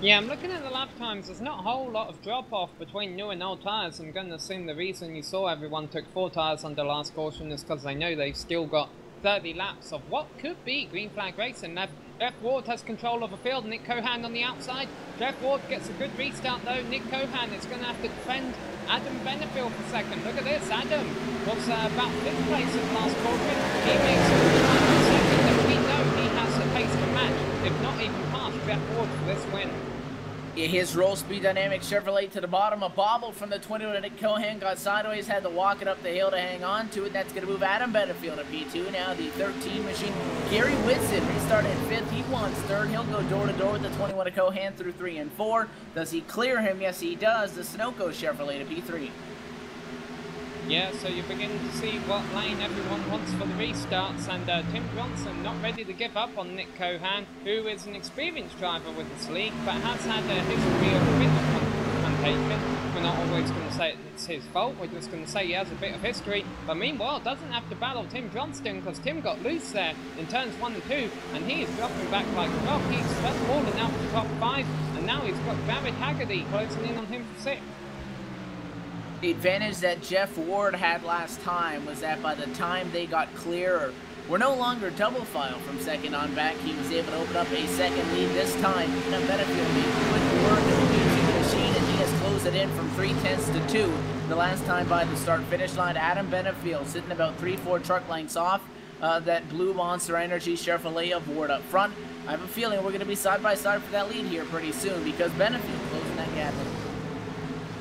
Yeah, I'm looking at the lap times. There's not a whole lot of drop-off between new and old tyres. I'm going to assume the reason you saw everyone took 4 tyres under last caution is because they know they've still got 30 laps of what could be green flag racing. Jeff Ward has control of the field. Nick Cohan on the outside. Jeff Ward gets a good restart though. Nick Cohan is going to have to defend Adam Benefield for second. Look at this. Adam was about 5th place in the last quarter. He makes it for second, and we know he has the pace to match, if not even pass Jeff Ward for this win. His roll speed dynamic Chevrolet to the bottom. A bobble from the 20 to Nick Cohan, got sideways, had to walk it up the hill to hang on to it. That's going to move Adam Benefield to P2. Now the 13 machine, Gary Whitson, restarted 5th. He wants 3rd. He'll go door to door with the 21 to Cohan through 3 and 4. Does he clear him? Yes, he does. The Sunoco Chevrolet to P3. Yeah, so you're beginning to see what lane everyone wants for the restarts, and Tim Johnson not ready to give up on Nick Cohan, who is an experienced driver with this league, but has had a history of a bit of confrontation. We're not always going to say it's his fault, we're just going to say he has a bit of history, but meanwhile doesn't have to battle Tim Johnston, because Tim got loose there in turns 1 and 2, and he is dropping back like a rock. He's falling out of the top 5, and now he's got Barrett Haggerty closing in on him for 6th. The advantage that Jeff Ward had last time was that by the time they got clear or were no longer double file from second on back, he was able to open up a second lead. This time, Benefield made quick work of the B2 machine, and he has closed it in from 3/10 to 2. The last time by the start-finish line, Adam Benefield sitting about 3-4 truck lengths off that blue Monster Energy Chevrolet of Ward up front. I have a feeling we're going to be side-by-side for that lead here pretty soon because Benefield closing that gap.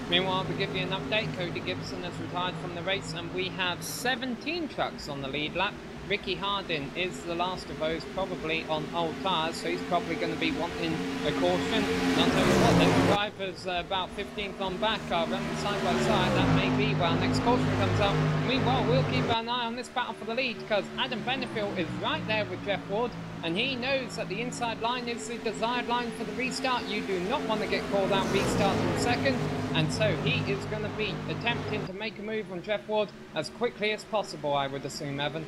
Meanwhile, to give you an update, Cody Gibson has retired from the race and we have 17 trucks on the lead lap. Ricky Hardin is the last of those, probably on old tyres, so he's probably going to be wanting a caution. And I'll tell you what, the drivers about 15th on back are running side by side. That may be where our next caution comes up. Meanwhile, we'll keep an eye on this battle for the lead because Adam Benefield is right there with Jeff Ward, and he knows that the inside line is the desired line for the restart. You do not want to get called out restarting second, and so he is going to be attempting to make a move on Jeff Ward as quickly as possible, I would assume, Evan.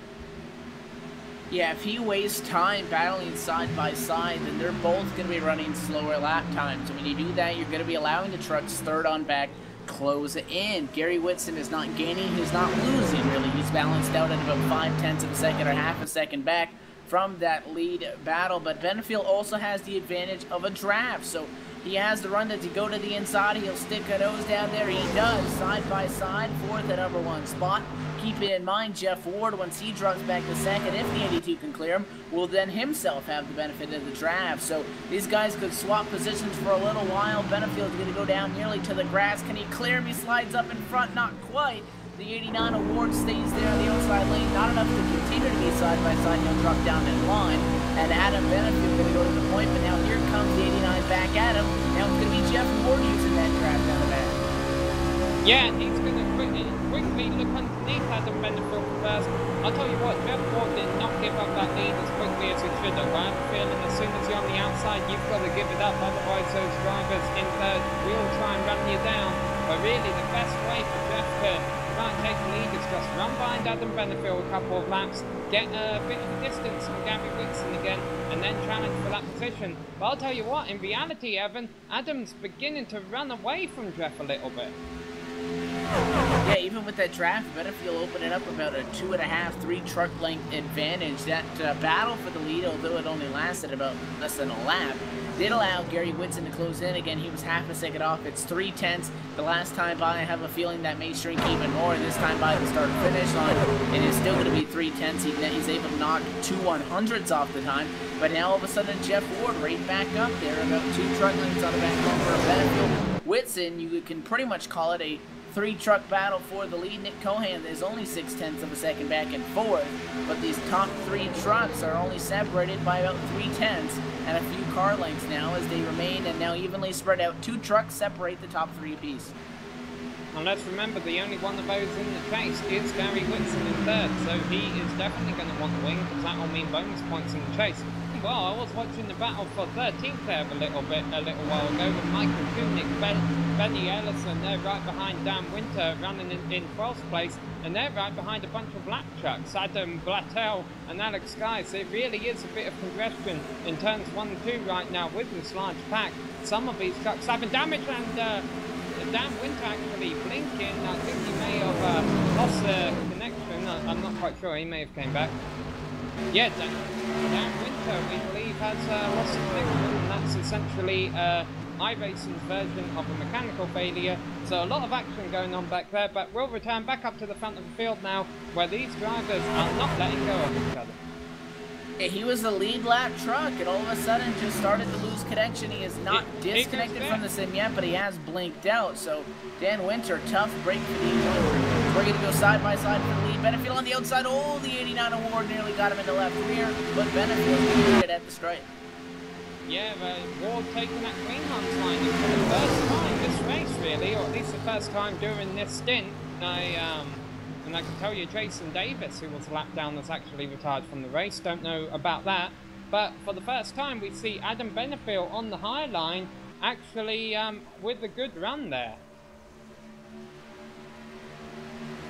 Yeah, if he wastes time battling side by side, then they're both going to be running slower lap times. And when you do that, you're going to be allowing the trucks third on back close in. Gary Whitson is not gaining, he's not losing, really. He's balanced out at about 5/10 of a second or half a second back from that lead battle. But Benefield also has the advantage of a draft, so he has the run to go to the inside. He'll stick a nose down there. He does, side by side, fourth and number 1 spot. Keep it in mind, Jeff Ward, once he drops back to second, if the 82 can clear him, will then himself have the benefit of the draft. So these guys could swap positions for a little while. Benefield's going to go down nearly to the grass. Can he clear him? He slides up in front, not quite. The 89 Award stays there on the outside lane, not enough to continue to be side by side. He'll drop down in line. And Adam Benefield going to go to the point, but now here comes the 89 back at him. Now it's going to be Jeff Ward using that draft down the back. Yeah, and he's going to quickly look underneath Adam Benefield first. I'll tell you what, Jeff Ward did not give up that lead as quickly as he should have. I have a feeling as soon as you're on the outside, you've got to give it up, otherwise those drivers in third will try and run you down. But really, the best way for Jeff to try and take the lead is just run behind Adam Benefield a couple of laps, get a bit of a distance from Gary Whitson again, and then challenge for that position. But I'll tell you what, in reality, Evan, Adam's beginning to run away from Jeff a little bit. Yeah, even with that draft, Benefield opening up about a 2.5, 3 truck length advantage. That battle for the lead, although it only lasted about less than a lap, did allow Gary Whitson to close in. Again, he was half a second off. It's 3/10. The last time by, I have a feeling that may shrink even more. This time by the start-finish line, it is still going to be 3/10. He's able to knock 2 100ths off the time. But now all of a sudden, Jeff Ward right back up there, about 2 truck lengths on the back corner of Benefield. Whitson, you can pretty much call it a 3-truck battle for the lead. Nick Cohan is only 6/10 of a second back in fourth, but these top 3 trucks are only separated by about 3/10 and a few car lengths now as they remain and now evenly spread out. 2 trucks separate the top 3 apiece. And let's remember, the only one of those in the chase is Gary Whitson in third, so he is definitely going to want to win because that will mean bonus points in the chase. Well, I was watching the battle for 13th there a little while ago with Michael Koenig, Benny Ellison, they're right behind Dan Winter running in 12th place, and they're right behind a bunch of lap trucks, Adam Blattel and Alex Guy. So it really is a bit of congestion in turns 1 and 2 right now with this large pack. Some of these trucks having damage, and Dan Winter actually blinking. I think he may have lost the connection. I'm not quite sure. He may have came back. Yeah, Dan Winter, we believe, has lost the connection, and that's essentially iRacing's version of a mechanical failure. So a lot of action going on back there, but we'll return back up to the front of the field now, where these drivers are not letting go of each other. He was the lead lap truck, and all of a sudden just started to lose connection. He is not disconnected from the sim yet, but he has blinked out. So Dan Winter, tough break for the 81. We're going to go side by side for the lead. Benefield on the outside. Oh, the 89 Award nearly got him in the left rear, but Benefield good at the stripe. Yeah, Ward taking that Greenham's line for the first time this race, really, or at least the first time during this stint. And I can tell you, Jason Davis, who was a lap down, has actually retired from the race. Don't know about that. But for the first time, we see Adam Benefield on the high line, actually with a good run there.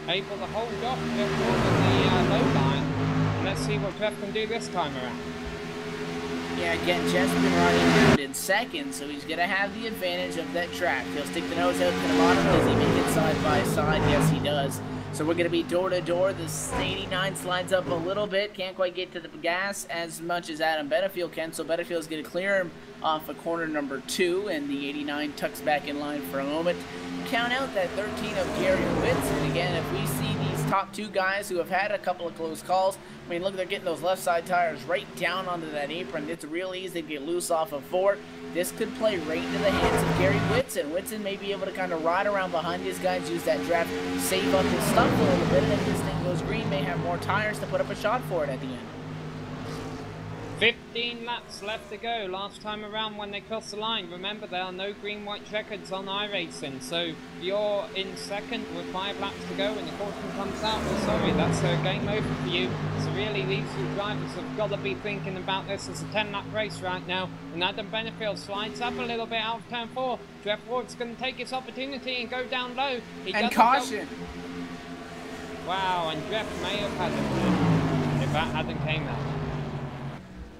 Able to hold off Jeff Ward on the low line. And let's see what Jeff can do this time around. Yeah, again, Jeff's been running around in second, so he's going to have the advantage of that track. He'll stick the nose out to the bottom as he may get side by side. Yes, he does. So we're going to be door to door. This 89 slides up a little bit. Can't quite get to the gas as much as Adam Benefield can. So Benefield's going to clear him off of corner number 2. And the 89 tucks back in line for a moment. Count out that 13 of Gary Witz. And again, if we see these top 2 guys who have had a couple of close calls, I mean, look, they're getting those left side tires right down onto that apron. It's real easy to get loose off of 4. This could play right into the hands of Gary Whitson. Whitson may be able to kind of ride around behind these guys, use that draft, save up his stuff a little bit, and if this thing goes green, may have more tires to put up a shot for it at the end. 15 laps left to go. Last time around when they crossed the line, remember there are no green-white checkers on iRacing, so you're in second with 5 laps to go and the caution comes out. Well, sorry, that's a game over for you. So really, these 2 drivers have got to be thinking about this as a 10-lap race right now. And Adam Benefield slides up a little bit out of turn 4. Jeff Ward's going to take his opportunity and go down low. And caution! Wow, and Jeff may have had it if that hadn't came out.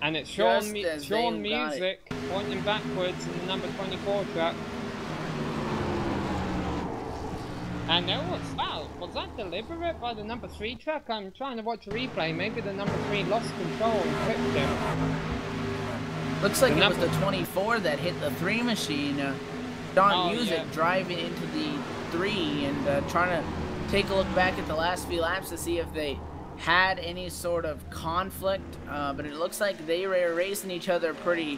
And it's Sean Music pointing backwards in the number 24 truck. And there was, wow, was that deliberate by the number 3 truck? I'm trying to watch a replay. Maybe the number 3 lost control and clipped him. Looks like it was the 24 that hit the 3 machine. Sean Music driving into the 3 and trying to take a look back at the last few laps to see if they had any sort of conflict, but it looks like they were racing each other pretty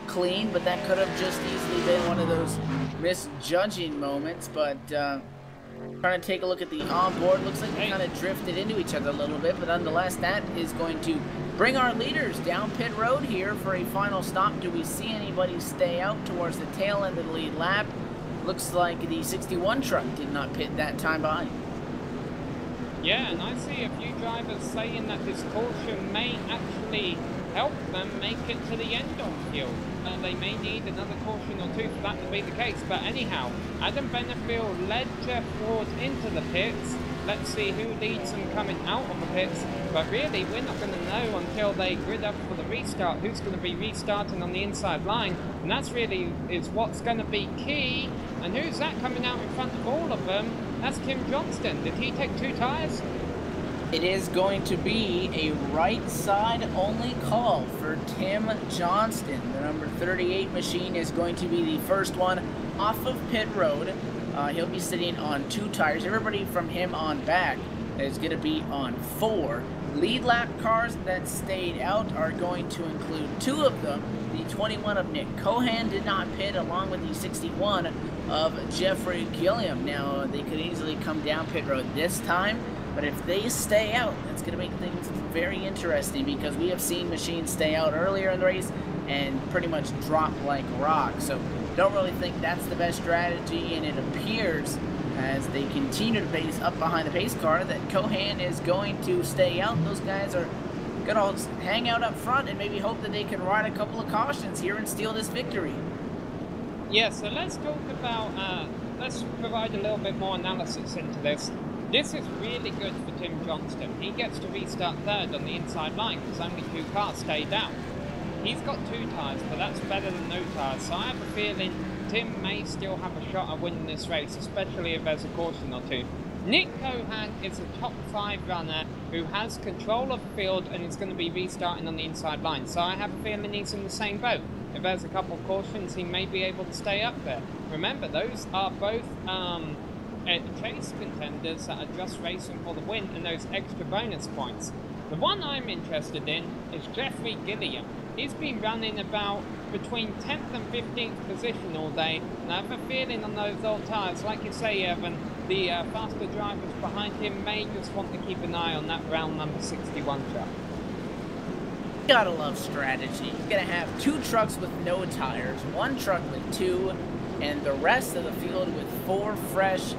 clean, but that could have just easily been one of those misjudging moments. But trying to take a look at the onboard, looks like they kind of drifted into each other a little bit, but nonetheless that is going to bring our leaders down pit road here for a final stop. Do we see anybody stay out towards the tail end of the lead lap? Looks like the 61 truck did not pit that time behind. Yeah, and I see a few drivers saying that this caution may actually help them make it to the end on field. They may need another caution or 2 for that to be the case. But anyhow, Adam Benefield led Jeff Ward into the pits. Let's see who leads them coming out of the pits. But really, we're not going to know until they grid up for the restart who's going to be restarting on the inside line. And that's really is what's going to be key. And who's that coming out in front of all of them? That's Tim Johnston. Did he take 2 tires? It is going to be a right side only call for Tim Johnston. The number 38 machine is going to be the first one off of pit road. He'll be sitting on 2 tires. Everybody from him on back is going to be on 4. Lead lap cars that stayed out are going to include 2 of them. The 21 of Nick Cohan did not pit, along with the 61 of Jeffrey Gilliam. Now, they could easily come down pit road this time, but if they stay out, that's going to make things very interesting, because we have seen machines stay out earlier in the race and pretty much drop like rocks. So don't really think that's the best strategy, and it appears as they continue to pace up behind the pace car that Cohan is going to stay out. Those guys are going to hang out up front and maybe hope that they can ride a couple of cautions here and steal this victory. Yeah, so let's talk about, let's provide a little bit more analysis into this. This is really good for Tim Johnston. He gets to restart third on the inside line because only 2 cars stayed out. He's got 2 tires, but that's better than no tires. So I have a feeling Tim may still have a shot at winning this race, especially if there's a caution or 2. Nick Cohan is a top 5 runner who has control of the field and is going to be restarting on the inside line. So I have a feeling he's in the same boat. If there's a couple of cautions, he may be able to stay up there. Remember, those are both chase contenders that are just racing for the win and those extra bonus points. The one I'm interested in is Jeffrey Gilliam. He's been running about between 10th and 15th position all day, and I have a feeling on those old tyres, like you say, Evan, the faster drivers behind him may just want to keep an eye on that round number 61 truck. Gotta love strategy. You're gonna have 2 trucks with no tires, 1 truck with 2, and the rest of the field with 4 fresh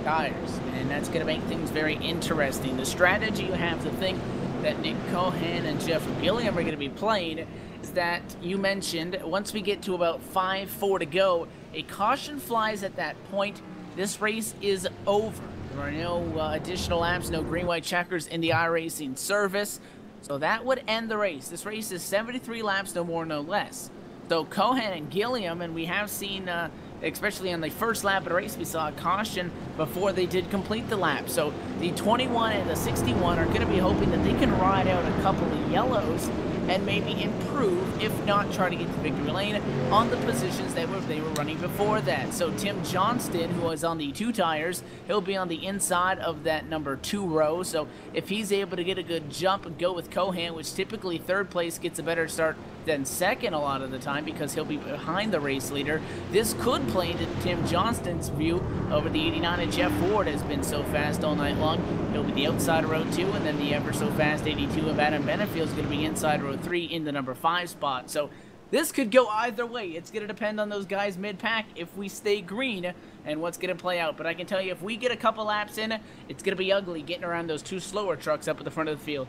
tires, and that's going to make things very interesting. The strategy you have to think that Nick Cohan and Jeff Gilliam are going to be playing is that you mentioned once we get to about 5-4 to go, a caution flies at that point. This race is over. There are no additional laps, no green-white checkers in the iRacing service, so that would end the race. This race is 73 laps, no more, no less. So Cohan and Gilliam, and we have seen especially on the first lap of the race, we saw a caution before they did complete the lap. So the 21 and the 61 are going to be hoping that they can ride out a couple of yellows and maybe improve, if not try to get to victory lane on the positions that they were running before that. So Tim Johnston, who was on the 2 tires, he'll be on the inside of that number 2 row. So if he's able to get a good jump and go with Cohan, which typically 3rd place gets a better start than 2nd a lot of the time because he'll be behind the race leader, this could play into Tim Johnston's view over the 89. And Jeff Ward has been so fast all night long. He'll be the outside row 2, and then the ever so fast 82 of Adam Benefield is going to be inside row 3 in the number 5 spot. So this could go either way. It's going to depend on those guys mid-pack if we stay green and what's going to play out. But I can tell you, if we get a couple laps in, it's going to be ugly getting around those 2 slower trucks up at the front of the field.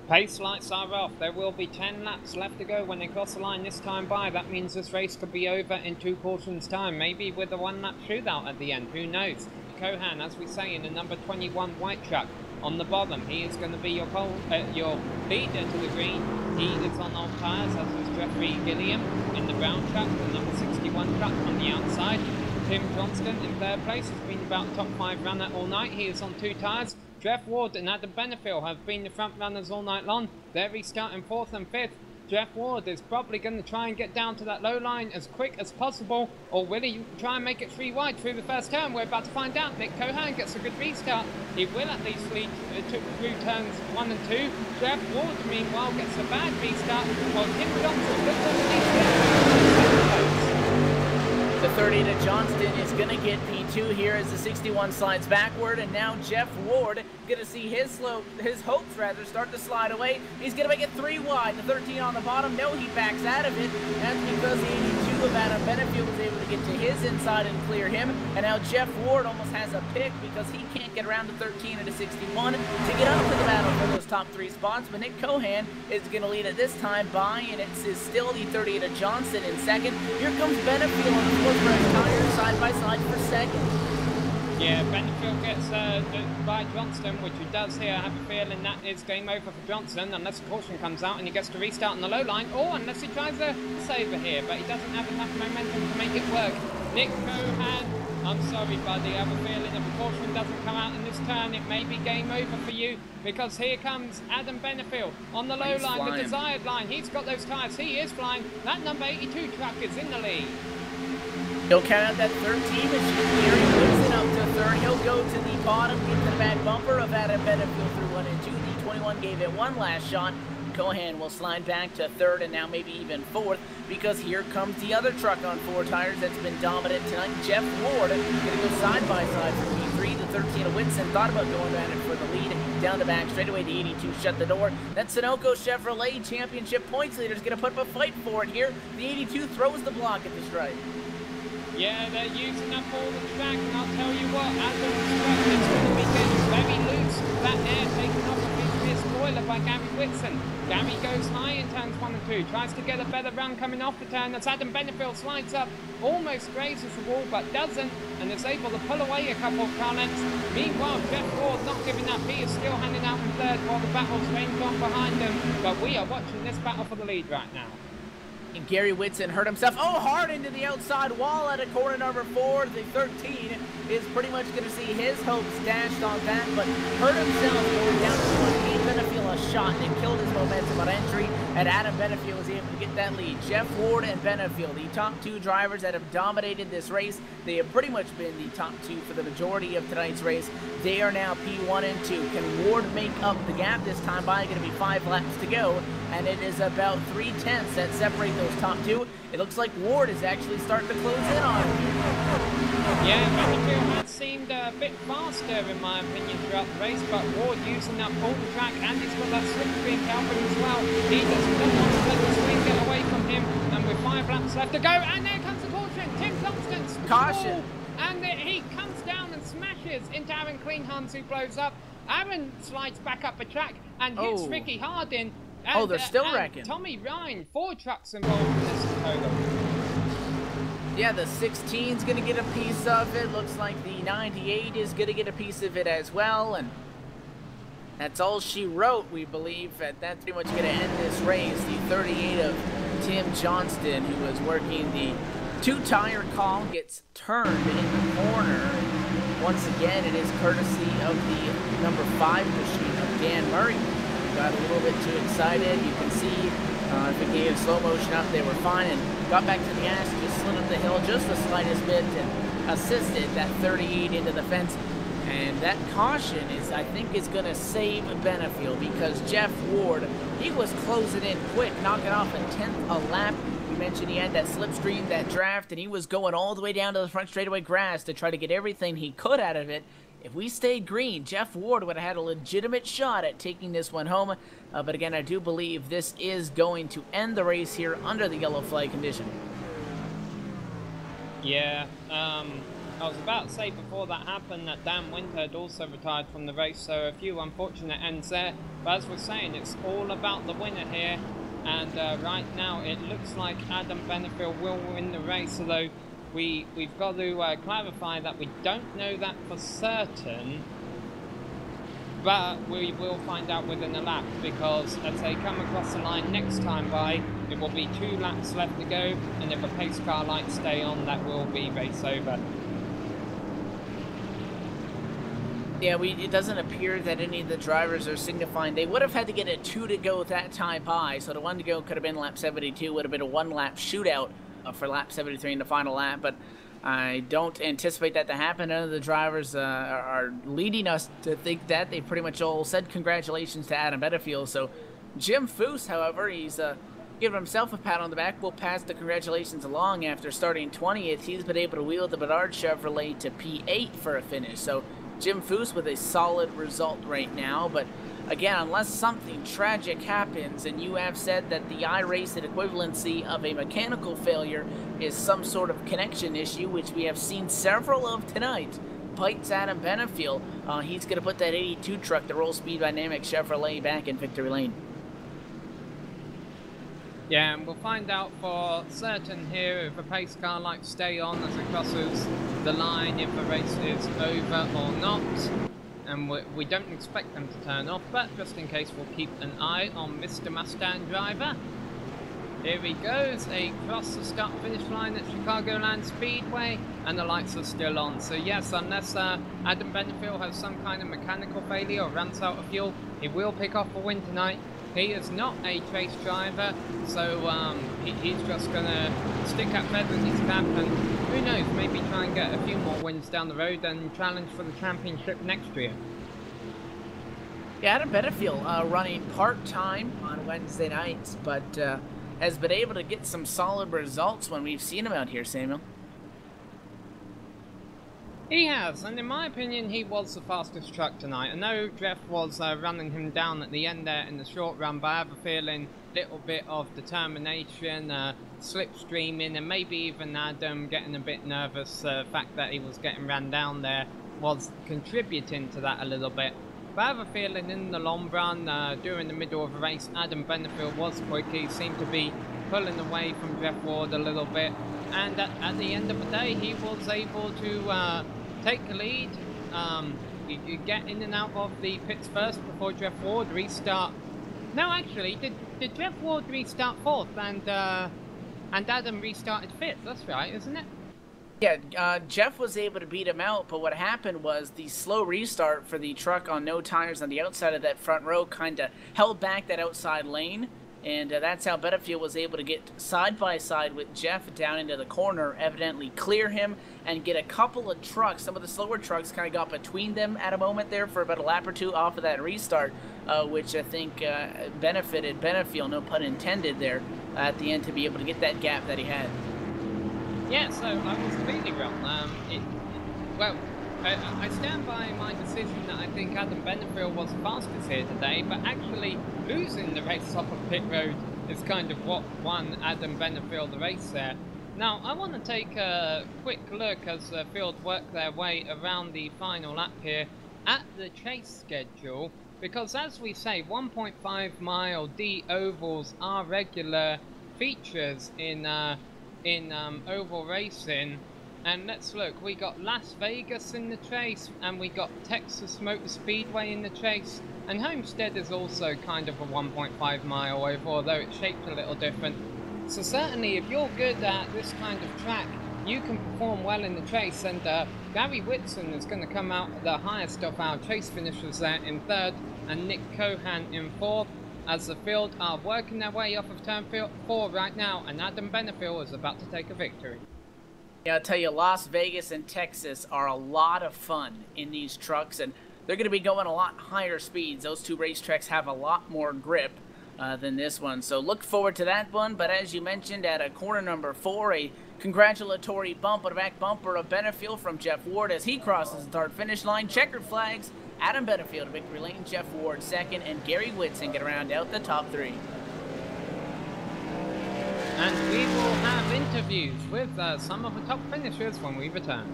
Pace lights are off. There will be 10 laps left to go when they cross the line this time by. That means this race could be over in 2 cautions time, maybe with a 1-lap shootout at the end. Who knows? Cohan, as we say, in the number 21 white truck on the bottom. He is going to be your leader to the green. He is on old tyres, as is Jeffrey Gilliam in the brown truck, the number 61 truck on the outside. Tim Johnston in 3rd place has been about top 5 runner all night. He is on 2 tyres. Jeff Ward and Adam Benefield have been the front runners all night long. They're restarting 4th and 5th. Jeff Ward is probably going to try and get down to that low line as quick as possible, or will he try and make it 3 wide through the first turn? We're about to find out. Nick Cohan gets a good restart. He will at least lead through turns 1 and 2. Jeff Ward, meanwhile, gets a bad restart, while Tim Johnson looks underneath. The 30 to Johnston is going to get P2 here as the 61 slides backward, and now Jeff Ward going to see his hopes start to slide away. He's going to make it 3 wide. The 13 on the bottom, no, he backs out of it. That's because the 82 of Adam Benefield was able to get to his inside and clear him, and now Jeff Ward almost has a pick because he can't get around to 13 and to 61 to get up to the battle for those top 3 spots. But Nick Cohan is going to lead it this time by, and it's still the 30 to Johnson in 2nd. Here comes Benefield on the 4th row tires side by side for 2nd. Yeah, Benefield gets by Johnston, which he does here. I have a feeling that is game over for Johnston, unless a caution comes out and he gets to restart on the low line, or unless he tries a saver here, but he doesn't have enough momentum to make it work. Nick Cohan, I'm sorry, buddy. I have a feeling if a caution doesn't come out in this turn, it may be game over for you, because here comes Adam Benefield on the low line, the desired line. He's got those tyres. He is flying. That number 82 truck is in the lead. He'll count out that 13 as Gary Wilson up to 3rd. He'll go to the bottom, get to the back bumper of Adam Benefield through 1 and 2. The 21 gave it 1 last shot. Cohan will slide back to 3rd and now maybe even 4th, because here comes the other truck on 4 tires that's been dominant tonight. Jeff Ward going to go side by side for P3. The 13 of Whitson thought about going at it for the lead. Down the back straightaway, the 82 shut the door. That Sunoco Chevrolet championship points leader is going to put up a fight for it here. The 82 throws the block at the stripe. Yeah, they're using up all the track, and I'll tell you what, as a truck, it's going to be getting very loose. That air taken off a previous spoiler by Gary Whitson. Gary goes high in turns 1 and 2, tries to get a better run coming off the turn. That's Adam Benefield, slides up, almost grazes the wall, but doesn't, and is able to pull away a couple of car lengths. Meanwhile, Jeff Ward not giving up. He is still hanging out in 3rd while the battle's raging on behind him, but we are watching this battle for the lead right now. And Gary Whitson hurt himself, hard into the outside wall at a corner number 4. The 13 is pretty much going to see his hopes dashed on that, but hurt himself going down to 1. Gave Benefield a shot and it killed his momentum on entry, and Adam Benefield was able to get that lead. Jeff Ward and Benefield, the top 2 drivers that have dominated this race. They have pretty much been the top 2 for the majority of tonight's race. They are now P1 and 2. Can Ward make up the gap this time by? Going to be 5 laps to go, and it is about 3/10 that separate those top 2. It looks like Ward is actually starting to close in on him. Yeah, Benefield has seemed a bit faster in my opinion throughout the race, but Ward using up all the track, and he's got that slipstream to help him as well. He does not want to let the swing get away from him, and with 5 laps left to go, and there comes the caution. Tim Johnston, caution, and he comes down and smashes into Aaron Kleinhans, who blows up. Aaron slides back up the track and hits Ricky Hardin. And, they're still wrecking. Tommy Ryan, 4 trucks involved in this total. Yeah, the 16's going to get a piece of it. Looks like the 98 is going to get a piece of it as well. And that's all she wrote, we believe. That's pretty much going to end this race. The 38 of Tim Johnston, who was working the two-tire call gets turned in the corner. Once again, it is courtesy of the number 5 machine of Dan Murray. Got a little bit too excited. You can see if we gave slow motion up, they were fine and got back to the gas, just slid up the hill just the slightest bit and assisted that 38 into the fence. And that caution is, I think, is going to save Benefield because Jeff Ward, he was closing in quick, knocking off a 10th a lap. We mentioned he had that slipstream, that draft, and he was going all the way down to the front straightaway grass to try to get everything he could out of it. If we stayed green, Jeff Ward would have had a legitimate shot at taking this one home. But again, I do believe this is going to end the race here under the yellow flag condition. Yeah, I was about to say before that happened that Dan Winter had also retired from the race, so a few unfortunate ends there. But as we're saying, it's all about the winner here. And right now, it looks like Adam Benefield will win the race, although we've got to clarify that we don't know that for certain, but we will find out within a lap, because as they come across the line next time by, it will be 2 laps left to go, and if a pace car lights stay on, that will be race over. Yeah, it doesn't appear that any of the drivers are signifying. They would have had to get a 2 to go that time by, so the 1 to go could have been lap 72, would have been a 1-lap shootout for lap 73 in the final lap, but I don't anticipate that to happen. None of the drivers are leading us to think that. They pretty much all said congratulations to Adam Benefield. So Jim Foose, however, he's giving himself a pat on the back. We'll pass the congratulations along. After starting 20th, he's been able to wheel the Bedard Chevrolet to P8 for a finish. So Jim Foose with a solid result right now, but again, unless something tragic happens, and you have said that the iRacing equivalency of a mechanical failure is some sort of connection issue, which we have seen several of tonight, bites Adam Benefield, he's going to put that 82 truck, the Roll Speed Dynamic Chevrolet, back in victory lane. Yeah, and we'll find out for certain here if a pace car lights stay on as it crosses the line, if the race is over or not. And we don't expect them to turn off, but just in case, we'll keep an eye on Mr. Mustang driver. Here he goes, across the start-finish line at Chicagoland Speedway, and the lights are still on. So yes, unless Adam Benefield has some kind of mechanical failure or runs out of fuel, he will pick off a win tonight. He is not a race driver, so he's just going to stick at feathers in his cap, and who knows, maybe try and get a few more wins down the road and challenge for the championship next year. Yeah, Adam Benefield running part-time on Wednesday nights, but has been able to get some solid results when we've seen him out here, Samuel. He has, and in my opinion, he was the fastest truck tonight. I know Jeff was running him down at the end there in the short run, but I have a feeling a little bit of determination, slipstreaming, and maybe even Adam getting a bit nervous. The fact that he was getting ran down there was contributing to that a little bit. But I have a feeling in the long run, during the middle of the race, Adam Benefield was quick. He seemed to be pulling away from Jeff Ward a little bit. And at the end of the day, he was able to take the lead. You get in and out of the pits first before Jeff Ward restart. No, actually, did Jeff Ward restart 4th and Adam restarted 5th? That's right, isn't it? Yeah, Jeff was able to beat him out, but what happened was the slow restart for the truck on no tires on the outside of that front row kind of held back that outside lane, and that's how Benefield was able to get side by side with Jeff down into the corner, evidently clear him and get a couple of trucks. Some of the slower trucks kind of got between them at a moment there for about a lap or two off of that restart, which I think benefited Benefield, no pun intended there, at the end to be able to get that gap that he had. Yeah, so I was completely wrong. I stand by my decision that I think Adam Benefield was fastest here today, but actually losing the race off of pit road is kind of what won Adam Benefield the race there. Now, I want to take a quick look as the field work their way around the final lap here at the chase schedule, because as we say, 1.5 mile D ovals are regular features in oval racing. And let's look, we got Las Vegas in the chase, and we got Texas Motor Speedway in the chase, and Homestead is also kind of a 1.5 mile oval, although it's shaped a little different. So certainly if you're good at this kind of track, you can perform well in the chase, and Gary Whitson is going to come out the highest of our chase finishers there in 3rd, and Nick Cohan in 4th, as the field are working their way off of turn 4 right now, and Adam Benefiel is about to take a victory. Yeah, I'll tell you, Las Vegas and Texas are a lot of fun in these trucks, and they're going to be going a lot higher speeds. Those two racetracks have a lot more grip than this one, so look forward to that one. But as you mentioned, at a corner number 4, a congratulatory bumper-to-back bumper of Benefiel from Jeff Ward as he crosses the start finish line. Checkered flags, Adam Benefiel to victory lane, Jeff Ward 2nd, and Gary Whitson get around out the top 3. And we will have interviews with some of the top finishers when we return.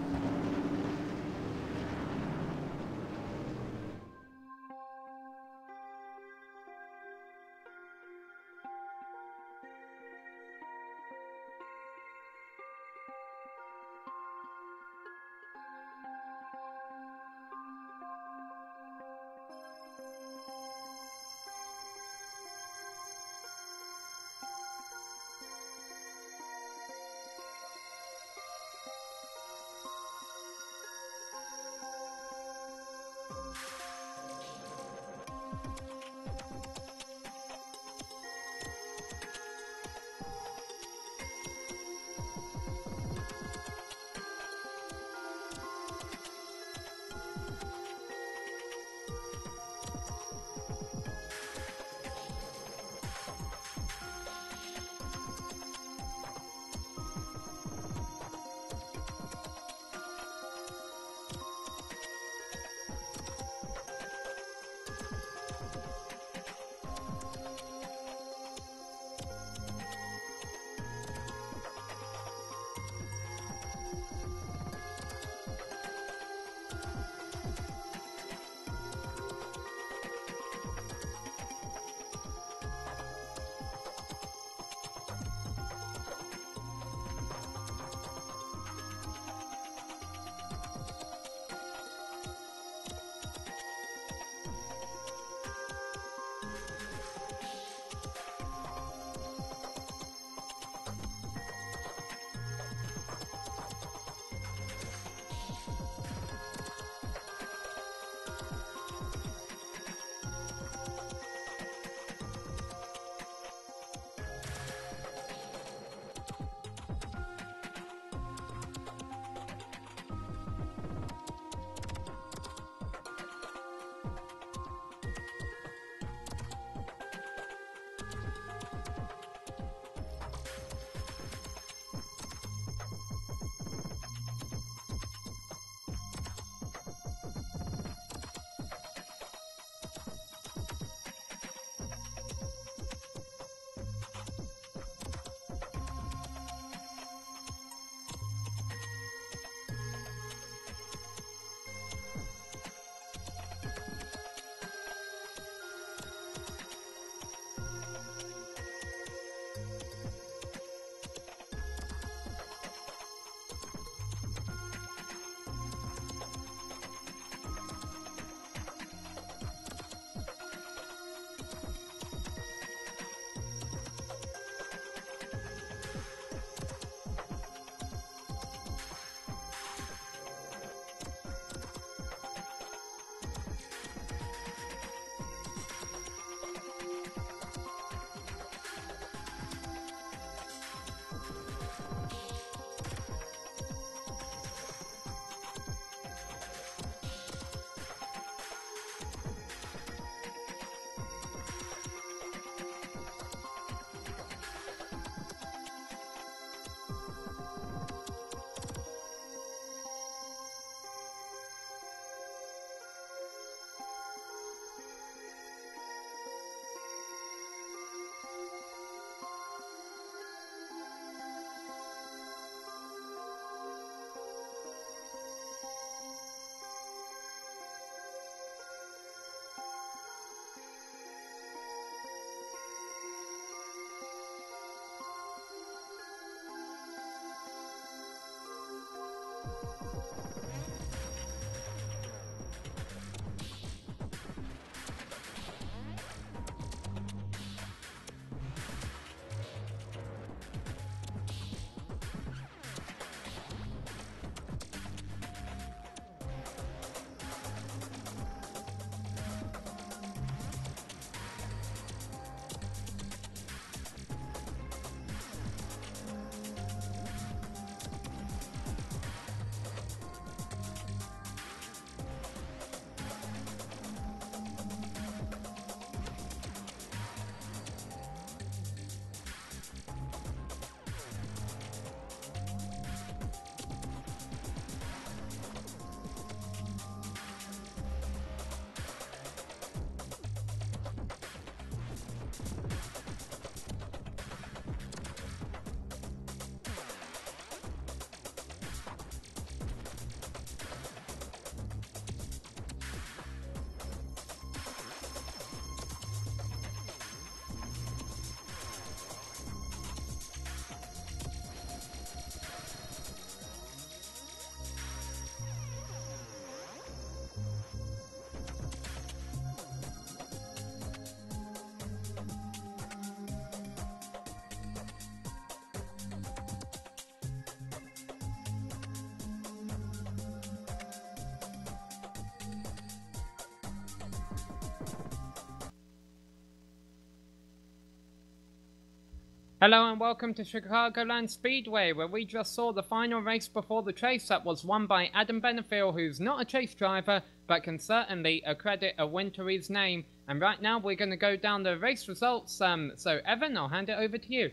Hello and welcome to Chicagoland Speedway, where we just saw the final race before the chase that was won by Adam Benefiel, who's not a chase driver, but can certainly accredit a win to his name. And right now we're going to go down the race results. So Evan, I'll hand it over to you.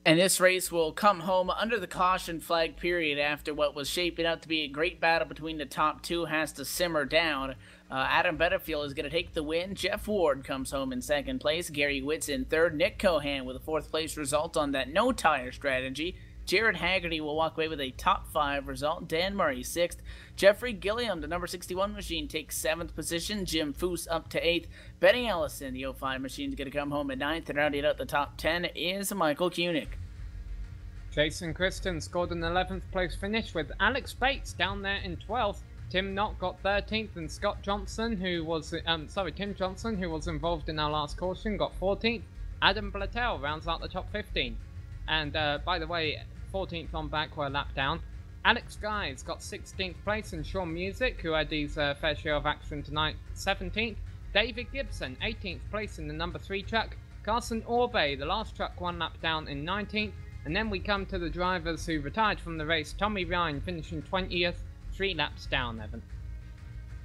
And this race will come home under the caution flag period after what was shaping up to be a great battle between the top two has to simmer down. Adam Benefiel is going to take the win. Jeff Ward comes home in second place. Gary Witt's in third. Nick Cohan with a fourth place result on that no tire strategy. Jared Haggerty will walk away with a top 5 result. Dan Murray 6th. Jeffrey Gilliam, the number 61 machine, takes 7th position. Jim Foose up to 8th. Benny Ellison, the 05 machine, is going to come home at 9th. And rounding out the top 10 is Michael Koenig. Jason Christen scored an 11th place finish with Alex Bates down there in 12th. Tim Knott got 13th, and Scott Johnson, who was Tim Johnson, who was involved in our last caution, got 14th. Adam Blattel rounds out the top 15. And by the way, 14th on back were lap down. Alex Guys got 16th place, and Sean Music, who had his fair share of action tonight, 17th. David Gibson, 18th place in the number 3 truck. Carson Orbay, the last truck, 1 lap down in 19th. And then we come to the drivers who retired from the race. Tommy Ryan finishing 20th, 3 laps down, Evan.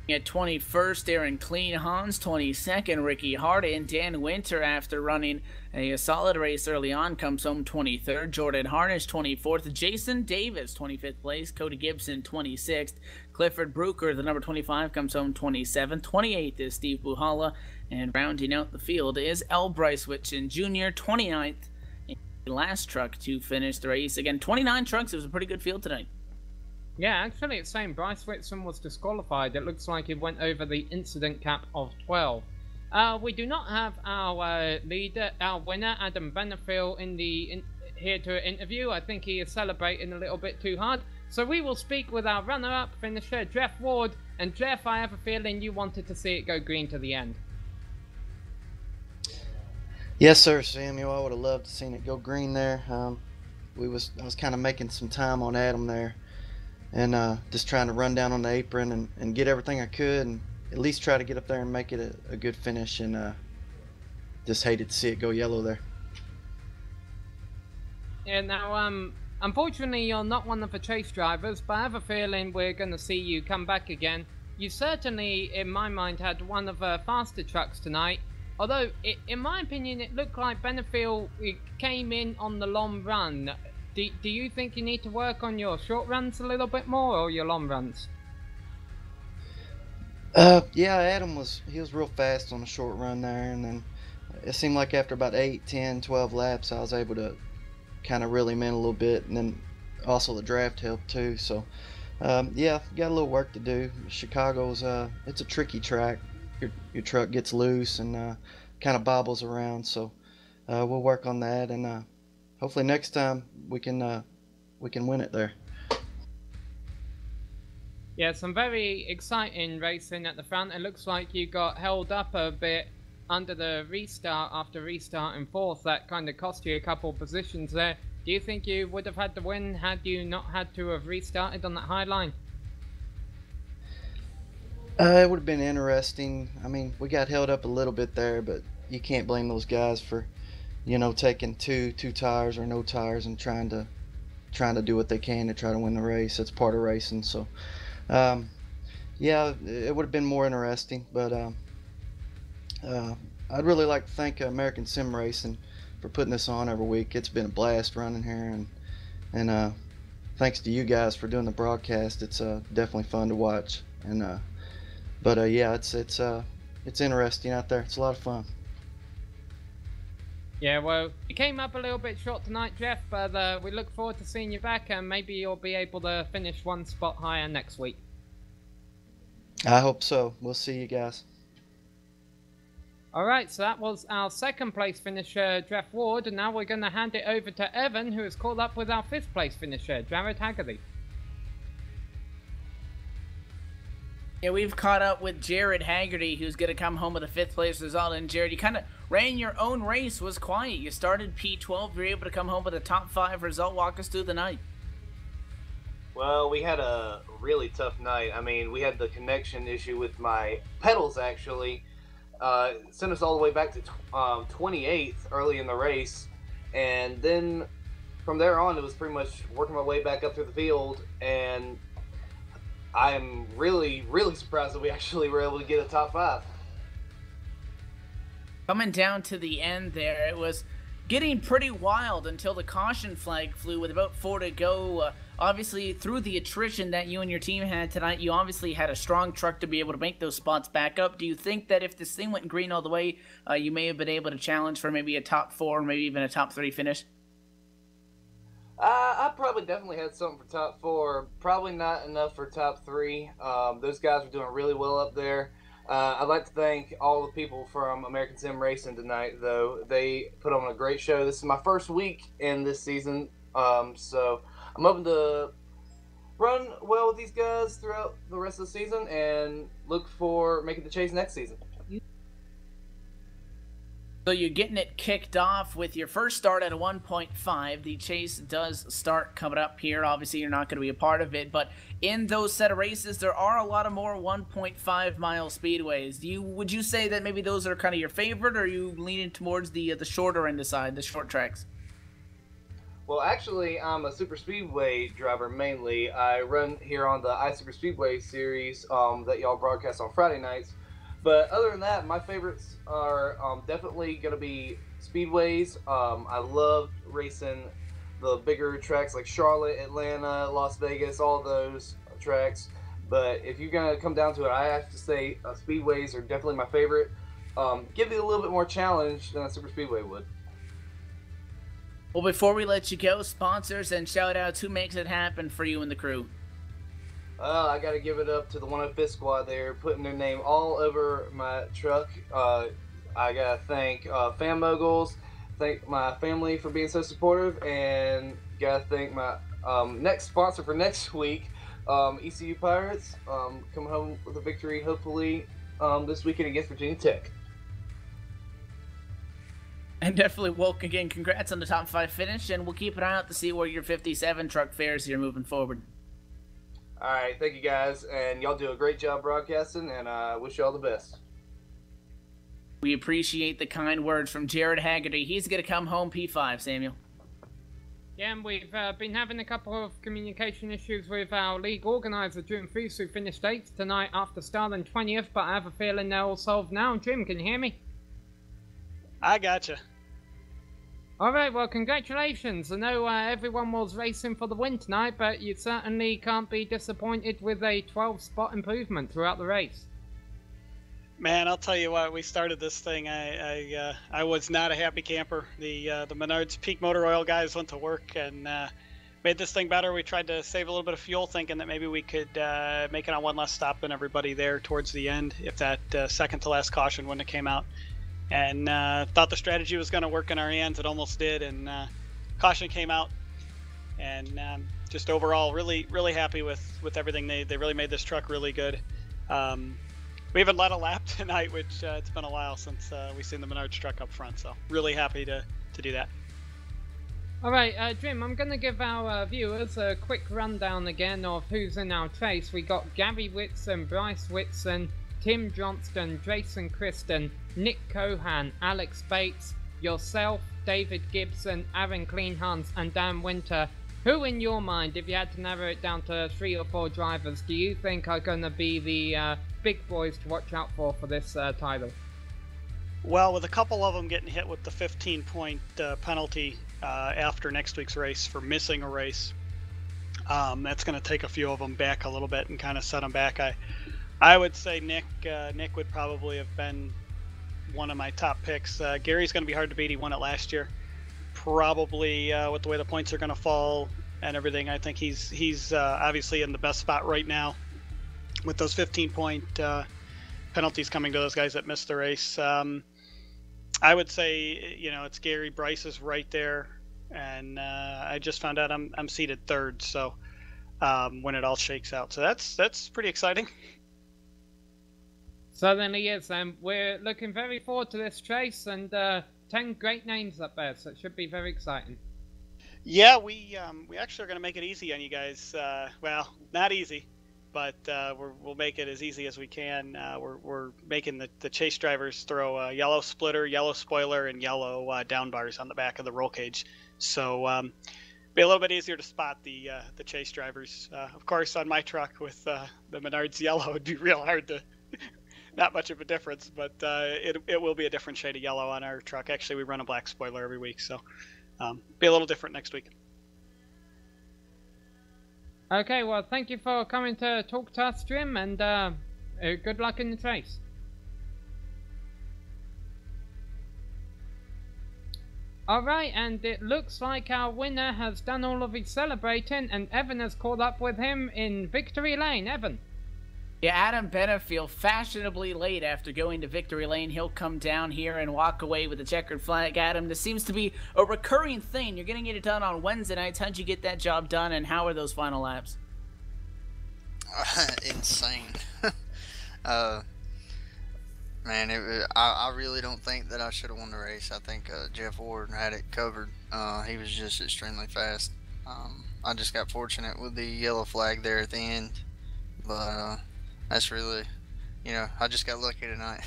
At 21st, Aaron Kleinhans, 22nd, Ricky Hardin. Dan Winter, after running a solid race early on, comes home 23rd. Jordan Harnish, 24th. Jason Davis, 25th place. Cody Gibson, 26th. Clifford Brooker, the number 25, comes home 27th. 28th is Steve Buhala. And rounding out the field is L. Bryce Whitchin Jr., 29th. The last truck to finish the race. Again, 29 trucks. It was a pretty good field tonight. Yeah, actually it's saying Bryce Whitson was disqualified. It looks like he went over the incident cap of 12. We do not have our leader, our winner, Adam Benefiel, here to interview. I think he is celebrating a little bit too hard. So we will speak with our runner-up finisher, Jeff Ward. And Jeff, I have a feeling you wanted to see it go green to the end. Yes, sir, Samuel. I would have loved to seen it go green there. I was kind of making some time on Adam there, and just trying to run down on the apron and get everything I could, and at least try to get up there and make it a good finish. And just hated to see it go yellow there. Yeah. Now, unfortunately, you're not one of the chase drivers, but I have a feeling we're going to see you come back again. You certainly, in my mind, had one of the faster trucks tonight. Although, in my opinion, it looked like Benefiel came in on the long run. Do you think you need to work on your short runs a little bit more, or your long runs? Yeah, Adam was real fast on the short run there, and then it seemed like after about 8, 10, 12 laps, I was able to kind of reel him in a little bit, and then also the draft helped too. So, yeah, got a little work to do. Chicago's it's a tricky track. Your truck gets loose and kind of bobbles around, so we'll work on that, and hopefully next time we can win it there. Yeah, some very exciting racing at the front. It looks like you got held up a bit under the restart after restarting 4th. That kind of cost you a couple positions there. Do you think you would have had the win had you not had to have restarted on that high line? It would have been interesting. I mean, we got held up a little bit there, but you can't blame those guys for, taking two tires or no tires and trying to do what they can to try to win the race. It's part of racing. So, yeah, it would have been more interesting. But I'd really like to thank American Sim Racing for putting this on every week. It's been a blast running here, and thanks to you guys for doing the broadcast. It's definitely fun to watch. And But yeah, it's interesting out there. It's a lot of fun. Yeah, well, you came up a little bit short tonight, Jeff, but we look forward to seeing you back, and maybe you'll be able to finish one spot higher next week. I hope so. We'll see you guys. Alright, so that was our second place finisher, Jeff Ward, and now we're going to hand it over to Evan, who has caught up with our 5th place finisher, Jared Haggerty. Yeah, we've caught up with Jared Haggerty, who's going to come home with a 5th place result. And Jared, you kind of ran your own race, was quiet. You started P12, you were able to come home with a top 5 result. Walk us through the night. Well, we had a really tough night. I mean, we had the connection issue with my pedals, actually. Sent us all the way back to 28th early in the race. And then from there on, it was pretty much working my way back up through the field, and I'm really, really surprised that we actually were able to get a top 5. Coming down to the end there, it was getting pretty wild until the caution flag flew with about 4 to go. Obviously, through the attrition that you and your team had tonight, you obviously had a strong truck to be able to make those spots back up. Do you think that if this thing went green all the way, you may have been able to challenge for maybe a top 4, maybe even a top 3 finish? I probably definitely had something for top 4. Probably not enough for top 3. Those guys were doing really well up there. I'd like to thank all the people from American Sim Racing tonight, though. They put on a great show. This is my first week in this season, so I'm hoping to run well with these guys throughout the rest of the season and look for making the chase next season. So you're getting it kicked off with your first start at a 1.5. The chase does start coming up here. Obviously, you're not going to be a part of it, but in those set of races, there are a lot of more 1.5 mile speedways. Would you say that maybe those are kind of your favorite, or are you leaning towards the shorter end side, the short tracks? Well, actually, I'm a super speedway driver mainly. I run here on the iSuper Speedway series that y'all broadcast on Friday nights. But other than that, my favorites are definitely going to be speedways. I love racing the bigger tracks like Charlotte, Atlanta, Las Vegas, all those tracks. But if you're going to come down to it, I have to say speedways are definitely my favorite. Give you a little bit more challenge than a super speedway would. Well, before we let you go, sponsors and shout-outs, who makes it happen for you and the crew? I got to give it up to the 105th Squad there, putting their name all over my truck. I got to thank Fan Moguls, thank my family for being so supportive, and got to thank my next sponsor for next week, ECU Pirates, coming home with a victory, hopefully, this weekend against Virginia Tech. And definitely, Woke, again, congrats on the top 5 finish, and we'll keep an eye out to see where your 57 truck fares here moving forward. All right, thank you guys, and y'all do a great job broadcasting, and I wish you all the best. We appreciate the kind words from Jared Haggerty. He's going to come home P5, Samuel. Yeah, and we've been having a couple of communication issues with our league organizer, Jim Feast, who finished 8th tonight after starting 20th, but I have a feeling they're all solved now. Jim, can you hear me? I gotcha. Alright, well, congratulations. I know everyone was racing for the win tonight, but you certainly can't be disappointed with a 12-spot improvement throughout the race. Man, I'll tell you what, we started this thing. I was not a happy camper. The Menards peak motor oil guys went to work and made this thing better. We tried to save a little bit of fuel, thinking that maybe we could make it on one less stop than everybody there towards the end, if that second to last caution wouldn't have came out. And thought the strategy was going to work in our hands. It almost did, and caution came out. And just overall, really, really happy with everything. They really made this truck really good. We even led a lap tonight, which it's been a while since we've seen the Menards truck up front. So really happy to do that. All right, Jim, I'm going to give our viewers a quick rundown again of who's in our chase. We got Gary Whitson, Bryce Whitson, Tim Johnston, Jason Christen, Nick Cohan, Alex Bates, yourself, David Gibson, Aaron Cleanhans, and Dan Winter. Who, in your mind, if you had to narrow it down to 3 or 4 drivers, do you think are going to be the big boys to watch out for this title? Well, with a couple of them getting hit with the 15-point penalty after next week's race for missing a race, that's going to take a few of them back a little bit and kind of set them back. I would say Nick would probably have been one of my top picks. Gary's going to be hard to beat. He won it last year. Probably with the way the points are going to fall and everything, I think he's obviously in the best spot right now with those 15-point penalties coming to those guys that missed the race. I would say, it's Gary. Bryce is right there, and I just found out I'm seated 3rd. So when it all shakes out, so that's pretty exciting. Certainly is, and we're looking very forward to this chase, and 10 great names up there, so it should be very exciting. Yeah, we actually are going to make it easy on you guys. Well, not easy. but we'll make it as easy as we can. We're making the chase drivers throw a yellow splitter, yellow spoiler, and yellow down bars on the back of the roll cage. So be a little bit easier to spot the chase drivers. Of course, on my truck with the Menards yellow, it'd be real hard to. Not much of a difference, but it will be a different shade of yellow on our truck. Actually, we run a black spoiler every week, so be a little different next week. Okay, well, thank you for coming to talk to us, Jim, and good luck in the race. Alright, and it looks like our winner has done all of his celebrating, and Evan has caught up with him in Victory Lane. Evan. Yeah, Adam Benefiel, fashionably late after going to Victory Lane. He'll come down here and walk away with the checkered flag. Adam, this seems to be a recurring thing. You're going to get it done on Wednesday nights. How'd you get that job done, and how are those final laps? Insane. Man, I really don't think that I should have won the race. I think Jeff Ward had it covered. He was just extremely fast. I just got fortunate with the yellow flag there at the end. But that's really, I just got lucky tonight.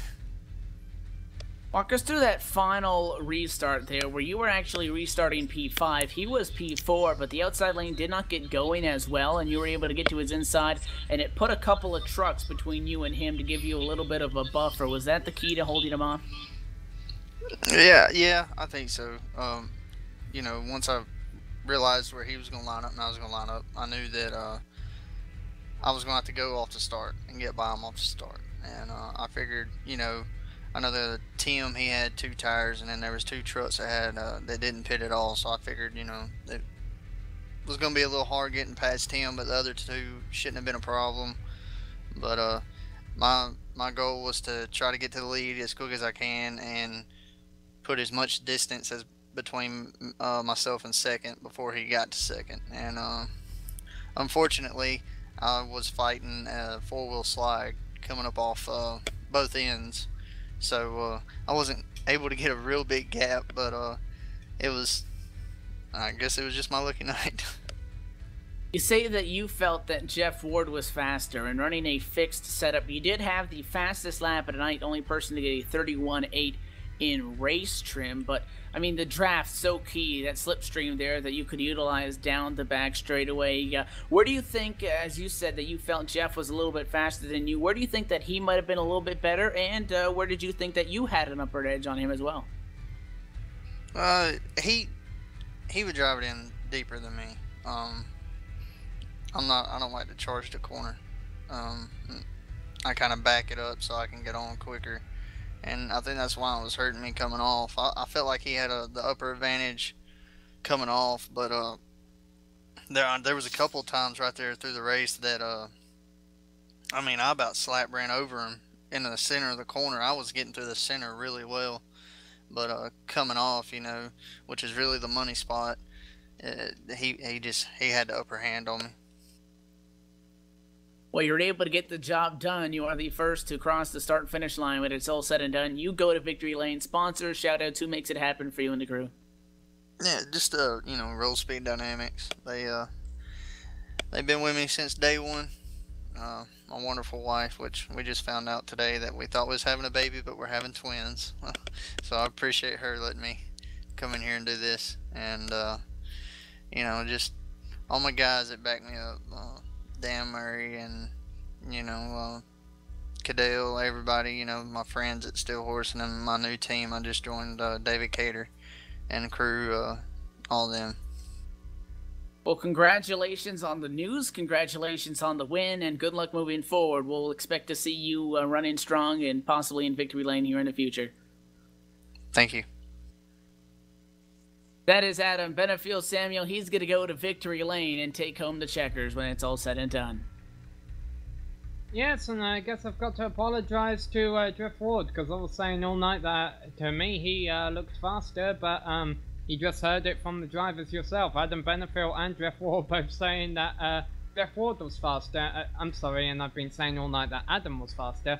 Walk us through that final restart there where you were actually restarting P5. He was P4, but the outside lane did not get going as well, and you were able to get to his inside, and it put a couple of trucks between you and him to give you a little bit of a buffer. Was that the key to holding him off? Yeah, I think so. Once I realized where he was going to line up and I was going to line up, I knew that I was going to have to go off the start and get by him off the start. And I figured, I know the Tim, he had 2 tires, and then there was 2 trucks that had that didn't pit at all. So I figured, it was going to be a little hard getting past Tim, but the other 2 shouldn't have been a problem. But my goal was to try to get to the lead as quick as I can and put as much distance as between myself and second before he got to second. And unfortunately, I was fighting a 4-wheel slide coming up off both ends, so I wasn't able to get a real big gap, but I guess it was just my lucky night. You say that you felt that Jeff Ward was faster, and running a fixed setup, you did have the fastest lap of the night, only person to get a 31.8 in race trim, but I mean, the draft's so key, that slipstream there that you could utilize down the back straightaway. Where do you think, as you said, that you felt Jeff was a little bit faster than you, where do you think that he might have been a little bit better, and where did you think that you had an upper edge on him as well? He would drive it in deeper than me. I don't like to charge the corner. I kind of back it up so I can get on quicker. And I think that's why it was hurting me coming off. I felt like he had the upper advantage coming off, but there was a couple of times right there through the race that I about slap ran over him into the center of the corner. I was getting through the center really well, but coming off, which is really the money spot, he had the upper hand on me. Well, you're able to get the job done. You are the first to cross the start-finish line when it's all said and done. You go to Victory Lane. Sponsors, shout-outs, who makes it happen for you and the crew? Yeah, just, Roll Speed Dynamics. They've been with me since day one. My wonderful wife, which we just found out today that we thought was having a baby, but we're having twins. So I appreciate her letting me come in here and do this. And, just all my guys that back me up. Dan Murray and Cadell, everybody, my friends at Steel Horse, and then my new team. I just joined David Cater and the crew, all of them. Well, congratulations on the news, congratulations on the win, and good luck moving forward. We'll expect to see you running strong and possibly in Victory Lane here in the future. Thank you. That is Adam Benefiel. Samuel, he's going to go to Victory Lane and take home the checkers when it's all said and done. Yes, and I guess I've got to apologize to Jeff Ward, because I was saying all night that, to me, he looked faster, but you just heard it from the drivers yourself. Adam Benefiel and Jeff Ward both saying that Jeff Ward was faster. I'm sorry, and I've been saying all night that Adam was faster.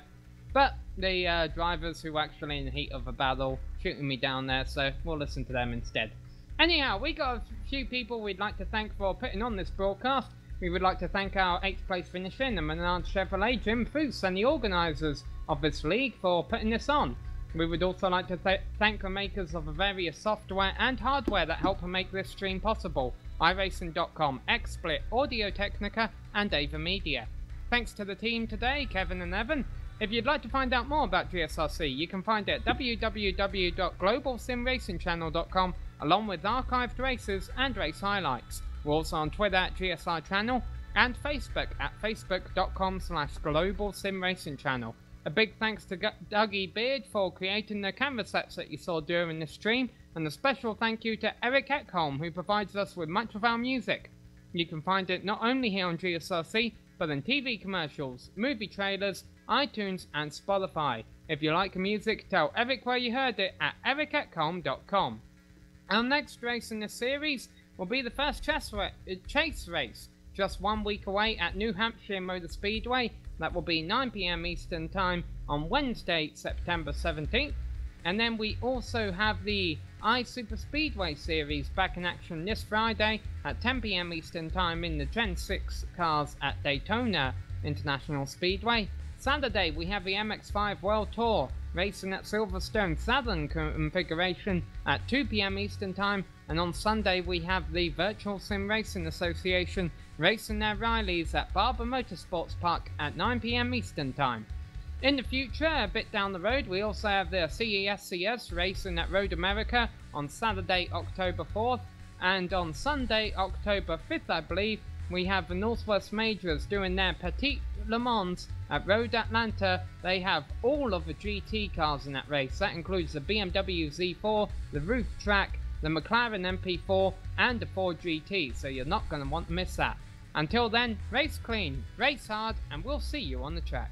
But the drivers who were actually in the heat of a battle shooting me down there, so we'll listen to them instead. Anyhow, we got a few people we'd like to thank for putting on this broadcast. we would like to thank our 8th place finisher in the Menard Chevrolet, Jim Foose, and the organisers of this league for putting this on. We would also like to thank the makers of the various software and hardware that help make this stream possible: iRacing.com, XSplit, Audio Technica, and Ava Media. Thanks to the team today, Kevin and Evan. If you'd like to find out more about GSRC, you can find it at www.globalsimracingchannel.com, along with archived races and race highlights. We're also on Twitter at GSR Channel and Facebook at facebook.com/globalsimracingchannel. A big thanks to Dougie Beard for creating the camera sets that you saw during the stream, and a special thank you to Eric Ekholm, who provides us with much of our music. You can find it not only here on GSRC, but in TV commercials, movie trailers, iTunes and Spotify. If you like the music, tell Eric where you heard it at ericekholm.com. Our next race in the series will be the first chase race, just 1 week away at New Hampshire Motor Speedway. That will be 9 PM Eastern Time on Wednesday, September 17th. And then we also have the iSuper Speedway Series back in action this Friday at 10 PM Eastern Time in the Gen 6 cars at Daytona International Speedway. Saturday we have the MX-5 World Tour racing at Silverstone Southern configuration at 2 PM Eastern Time, and on Sunday we have the Virtual Sim Racing Association racing their Rileys at Barber Motorsports Park at 9 PM Eastern Time. In the future, a bit down the road, we also have the CESCS racing at Road America on Saturday, October 4th, and on Sunday, October 5th, I believe, we have the Northwest Majors doing their Petit Le Mans at Road Atlanta. They have all of the GT cars in that race. That includes the BMW Z4, the Roof Track, the McLaren MP4, and the Ford GT, so you're not going to want to miss that. Until then, race clean, race hard, and we'll see you on the track.